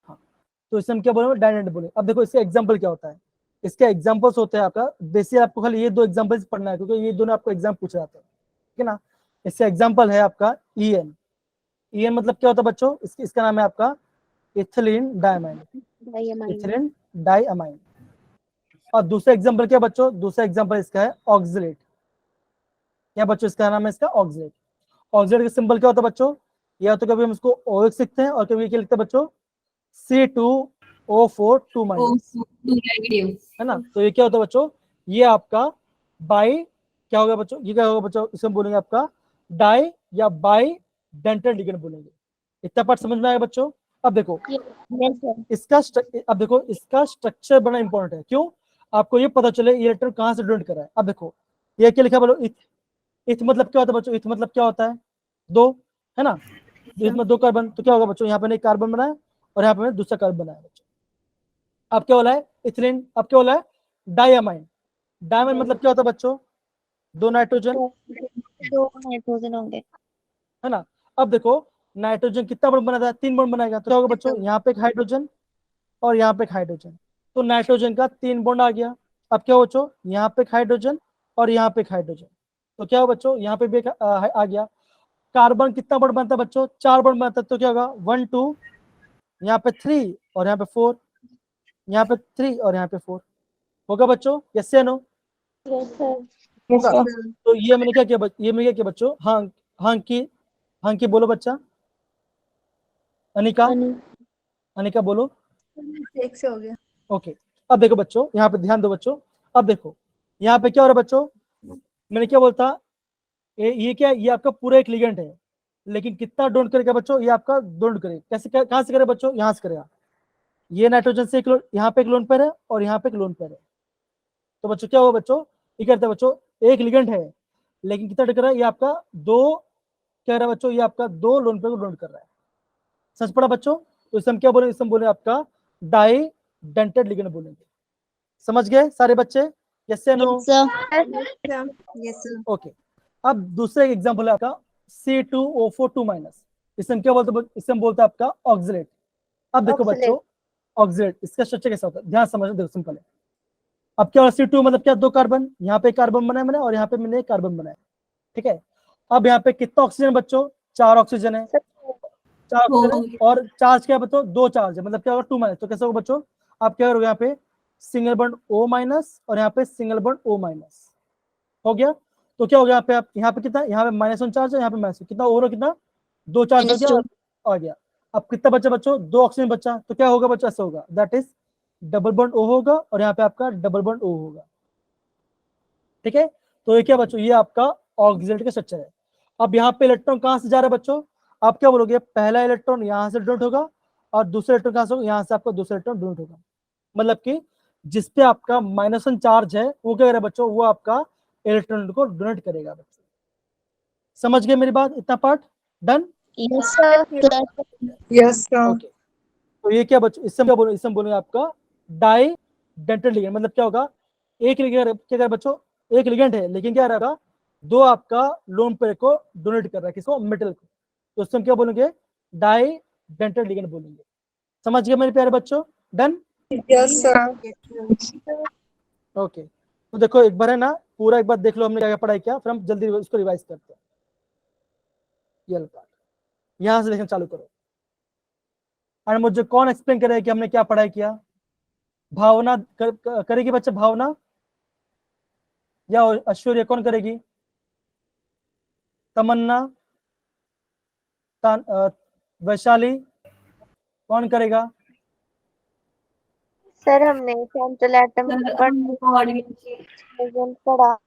हाँ तो इससे हम क्या बोलेंगे, डाई डेंटेड बोलेंगे। अब देखो इसका एग्जांपल क्या होता है, इसके एग्जांपल्स होते हैं आपका बेसिक, आपको खाली ये 2 एग्जांपल्स पढ़ना है, क्योंकि ये दोनों आपको एग्जाम पूछे जाते हैं, ठीक है ना। इसका एग्जांपल है आपका ईएन, ईएन मतलब क्या होता है बच्चों, इसका नाम है आपका इथिलीन डायमाइन, इथिलीन डाइअमाइन। और दूसरा एग्जांपल क्या बच्चों, दूसरा एग्जांपल इसका है ऑक्सलेट, क्या बच्चों इसका नाम है इसका ऑक्सलेट। ऑक्सलेट का सिंबल क्या होता है बच्चों, या तो कभी हम इसको OX लिखते हैं और कभी क्या लिखते हैं बच्चों C2O4 2 माइनस, है ना। तो ये क्या होता है बच्चों, ये आपका बाई क्या होगा बच्चों, ये क्या होगा बच्चों, इसे हम बोलेंगे आपका डाई या बाई डेंटेड लिगेंड बोलेंगे। इतना पार्ट समझ में आया बच्चों। अब देखो अब देखो इसका स्ट्रक्चर बड़ा इंपॉर्टेंट है, क्यों, आपको ये पता चले ये इलेक्ट्रॉन कहां से डोनेट कर रहा है। अब देखो ये क्या लिखा बोलो, इथ मतलब क्या होता है बच्चों, इथ मतलब क्या होता है, दो, है ना, इसमें 2 कार्बन, तो क्या होगा बच्चों, यहाँ पे एक कार्बन बना है और यहाँ पे दूसरा कार्बन बना है बच्चों। अब क्या बोला है इथिलीन, अब क्या बोला है डाइअमाइन, डाइअमाइन मतलब क्या होता है बच्चों, 2 नाइट्रोजन, 2 नाइट्रोजन होंगे। है ना। अब देखो नाइट्रोजन कितना बॉन्ड बनाता है, 3 बॉन्ड बनाएगा, तो क्या होगा बच्चों, यहाँ पे एक हाइड्रोजन और यहाँ पे एक हाइड्रोजन, तो नाइट्रोजन का 3 बॉन्ड आ गया। अब क्या हो बच्चों, यहाँ पे एक हाइड्रोजन और यहाँ पे एक हाइड्रोजन, तो क्या हो बच्चों, यहाँ पे भी एक आ गया। कार्बन कितना बॉन्ड बनता है बच्चों, 4 बॉन्ड बनता है, तो क्या होगा 1 2, यहाँ पे 3 और यहाँ पे 4, यहाँ पे 3 और यहाँ पे 4, होगा बच्चों, यस या नो, होगा। तो ये मैंने क्या किया, ये मैंने क्या किया बच्चों, हाँ हाँ की बोलो बच्चा, अनिका, अनिका बोलो, 1 से हो गया। ओके। अब देखो बच्चों, यहाँ पे ध्यान दो बच्चों, अब देखो यहाँ पे क्या हो रहा है बच्चों, मैंने क्या बोलता, ये क्या, ये आपका पूरा एक लिगेंड है, लेकिन कितना डोनेट करेगा बच्चों, ये आपका डोनेट करेगा, कैसे, कहां से करेगा बच्चों, यहाँ से करेगा। ये नाइट्रोजन से यहाँ पे एक लोन पेयर है और यहाँ पे एक लोन पेयर है, तो बच्चों क्या हुआ बच्चों, ये करता है बच्चों, एक लिगेंड है लेकिन कितना डोनेट कर रहा है, ये आपका 2 क्या रहा है बच्चों, ये आपका 2 लोन पेयर को डोनेट कर रहा है। सच पड़ा बच्चों, तो इसे हम क्या बोले, इसे हम बोले आपका डाई डेंटेड लिगेंड बोलेंगे। समझ गए सारे बच्चे, यस या नो, ओके। अब दूसरा एग्जांपल है आपका C2O4 2 माइनस, इसे हम क्या बोलते हैं, इसे हम बोलते हैं आपका ऑक्सलेट। अब देखो बच्चों ऑक्सलेट, इसका स्ट्रक्चर कैसा होता है, ध्यान समझना, देखो सिंपल है। अब क्या C2 मतलब क्या, 2 कार्बन, यहाँ पे कार्बन बनाया मैंने और यहाँ पे मैंने एक कार्बन बनाया, ठीक है। अब यहाँ पे कितना ऑक्सीजन बच्चों, 4 ऑक्सीजन है, 4 ऑक्सीजन और चार्ज क्या है बच्चों, 2 चार्ज है, मतलब क्या होगा 2 माइनस, तो कैसे होगा बच्चों, आप क्या करोगे, यहाँ पे सिंगल बॉन्ड O माइनस और यहाँ पे सिंगल बॉन्ड O माइनस, हो गया। तो क्या हो गया, यहाँ पे कितना, यहाँ पे -1 चार्ज है, यहाँ पे माइनस, कितना ओवर, कितना 2 चार्ज हो गया, आ गया। अब कितना बचा बच्चों, 2 ऑक्सीजन बचा, तो क्या होगा बच्चों, ऐसा होगा, that is double bond O होगा और यहाँ पे आपका डबल बॉन्ड O होगा, ठीक है। तो ये क्या बच्चों, ये आपका ऑक्सीडेंट का स्ट्रक्चर है। अब यहाँ पे इलेक्ट्रॉन कहां से जा रहा है बच्चों, आप क्या बोलोगे, पहला इलेक्ट्रॉन यहाँ से डोनेट होगा और दूसरा इलेक्ट्रॉन कहां से होगा, यहाँ से आपका दूसरा इलेक्ट्रॉन डोनेट होगा, मतलब कि जिसपे आपका -1 चार्ज है वो क्या करेगा बच्चों, वो आपका इलेक्ट्रॉन को डोनेट करेगा बच्चों। समझ गए मेरी बात, इतना part done? Yes, sir. Yes, sir. Okay, तो ये क्या बच्चों, इससे क्या बोलो, इससे हम बोलेंगे आपका डाई डेंटल लिगेंड। मतलब क्या होगा, एक लिगेंड क्या करेगा बच्चों, एक लिगेंड है लेकिन क्या रहेगा, दो आपका लोन पेयर को डोनेट कर रहा है, किसको, मेटल को, तो उससे हम क्या बोलेंगे, डाई डेंटल लिगेंड बोलेंगे। समझ गए मेरे प्यारे बच्चों, डन? Yes, sir. ओके, तो देखो एक बार है ना, पूरा एक बार देख लो हमने क्या क्या पढ़ाई किया, फिर हम जल्दी उसको रिवाइज करते हैं। ये लो पार्ट, यहां से देखना चालू करो। और मुझे कौन एक्सप्लेन करेगा कि हमने क्या पढ़ाई किया? भावना करेगी बच्चे, भावना या ऐश्वर्या, कौन करेगी? तमन्ना, वैशाली, कौन करेगा? सर हमने सेंट्रल एटम पढ़ा,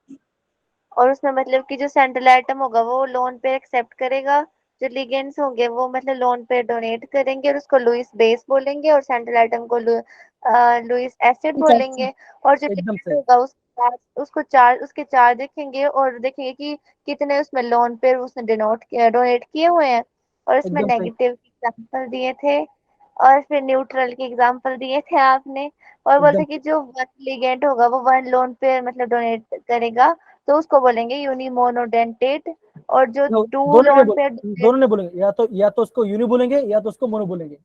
और उसमें मतलब कि जो सेंट्रल एटम होगा वो लोन पेयर एक्सेप्ट करेगा, जो लिगेंड्स होंगे वो मतलब लोन पेयर डोनेट करेंगे और उसको लुईस बेस बोलेंगे, और सेंट्रल एटम को लुईस एसिड बोलेंगे। और जो एकदम लिगेंड सही, होगा उसके चार्ज देखेंगे और देखेंगे कि कितने उसमें लोन पेयर उसने डोनेट किए हुए हैं, और इसमें एकदम सही, नेगेटिव एग्जांपल दिए थे, और फिर न्यूट्रल के एग्जांपल दिए थे आपने, और बोलते एकदम कि जो वन लिगेंड होगा वो वन लोन पेयर मतलब डोनेट करेगा तो उसको बोलेंगे यूनिमोनोडेंटेट, और जो टू दोनों लोन पेयर दोनों ने बोलेंगे, या तो उसको यूनि बोलेंगे या तो उसको मोनो बोलेंगे,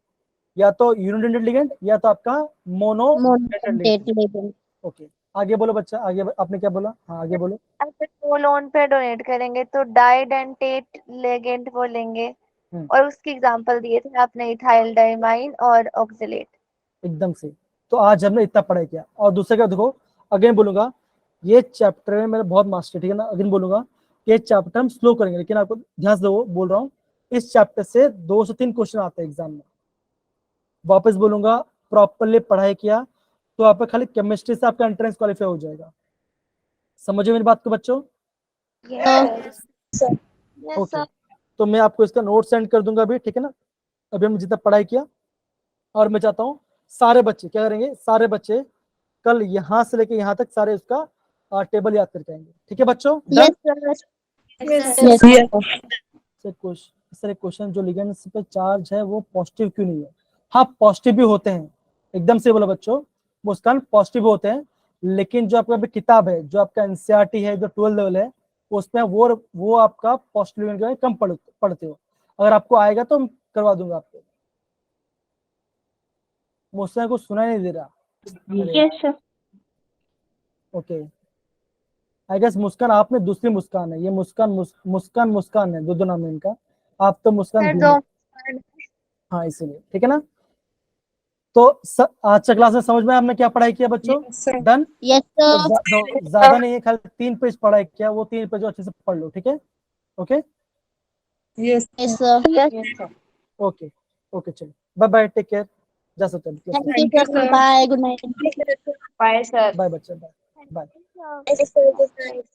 या तो यूनिडेंटेड लिगेंड या तो आपका monodentate ligand. Monodentate. Okay, आगे बोलो बच्चा, आगे आपने क्या बोला, हाँ आगे बोलो। अगर टू लोन पेयर डोनेट करेंगे तो डाइडेंटेट लिगेंड बोलेंगे, हम्म, और उसकी एग्जांपल दिए थे आपने इथाइल डाइमाइन और ऑक्सलेट। एकदम सही। तो आज हमने इतना पढ़ाई किया, और दूसरे का देखो, अगेन बोलूंगा, ये चैप्टर में मेरा बहुत मास्टर, ठीक है ना, अगेन बोलूंगा, ये चैप्टर हम स्लो करेंगे, लेकिन आपको ध्यान से दो, बोल रहा हूँ, इस चैप्टर से 2 से 3 क्वेश्चन आते हैं एग्जाम में। वापस बोलूंगा, प्रॉपरली पढ़ाई किया तो आपका खाली केमिस्ट्री से आपका एंट्रेंस क्वालिफाई हो जाएगा। समझे मेरी बात को बच्चों? ओके, तो मैं आपको इसका नोट सेंड कर दूंगा अभी, ठीक है ना। अभी हमने जितना पढ़ाई किया, और मैं चाहता हूँ सारे बच्चे क्या करेंगे, सारे बच्चे कल यहाँ से लेके यहाँ तक सारे उसका टेबल याद करके आएंगे, ठीक है बच्चों, Yes, done? sir. Yes, Yes, सारे क्वेश्चन जो लिगेंड्स पे चार्ज है वो पॉजिटिव क्यों नहीं है? हाँ पॉजिटिव भी होते हैं, एकदम से बोला बच्चों, मुस्कान, पॉजिटिव होते हैं, लेकिन जो आपका अभी किताब है, जो आपका एनसीईआरटी है, जो 12 लेवल है, उसमें वो आपका पॉजिटिव लिगेंड कम पढ़ते हो। अगर आपको आएगा तो करवा दूंगा आपको। मुस्कान को सुना नहीं दे रहा। yes, sir. Okay, I guess Muskan आप में दूसरी मुस्कान है, ये मुस्कान है, दो नाम है इनका, आप तो मुस्कान सर भीम है। हाँ इसीलिए, ठीक है ना। तो आज का क्लास में समझ में आपने क्या पढ़ाई किया बच्चों, Yes, sir. डन? Yes, तो sir. ज्यादा नहीं है, खाली 3 पेज पढ़ाई किया, वो 3 पेज अच्छे से पढ़ लो, ठीक है। Okay Yes, Yes, sir. Okay okay, चलो बाय बाय, टेक केयर, जा सकते हैं, Thank you, thank you, sir. sir. Bye. Good night. Bye, sir. Bye बच्चे, bye bye. Yes, sir. Good night.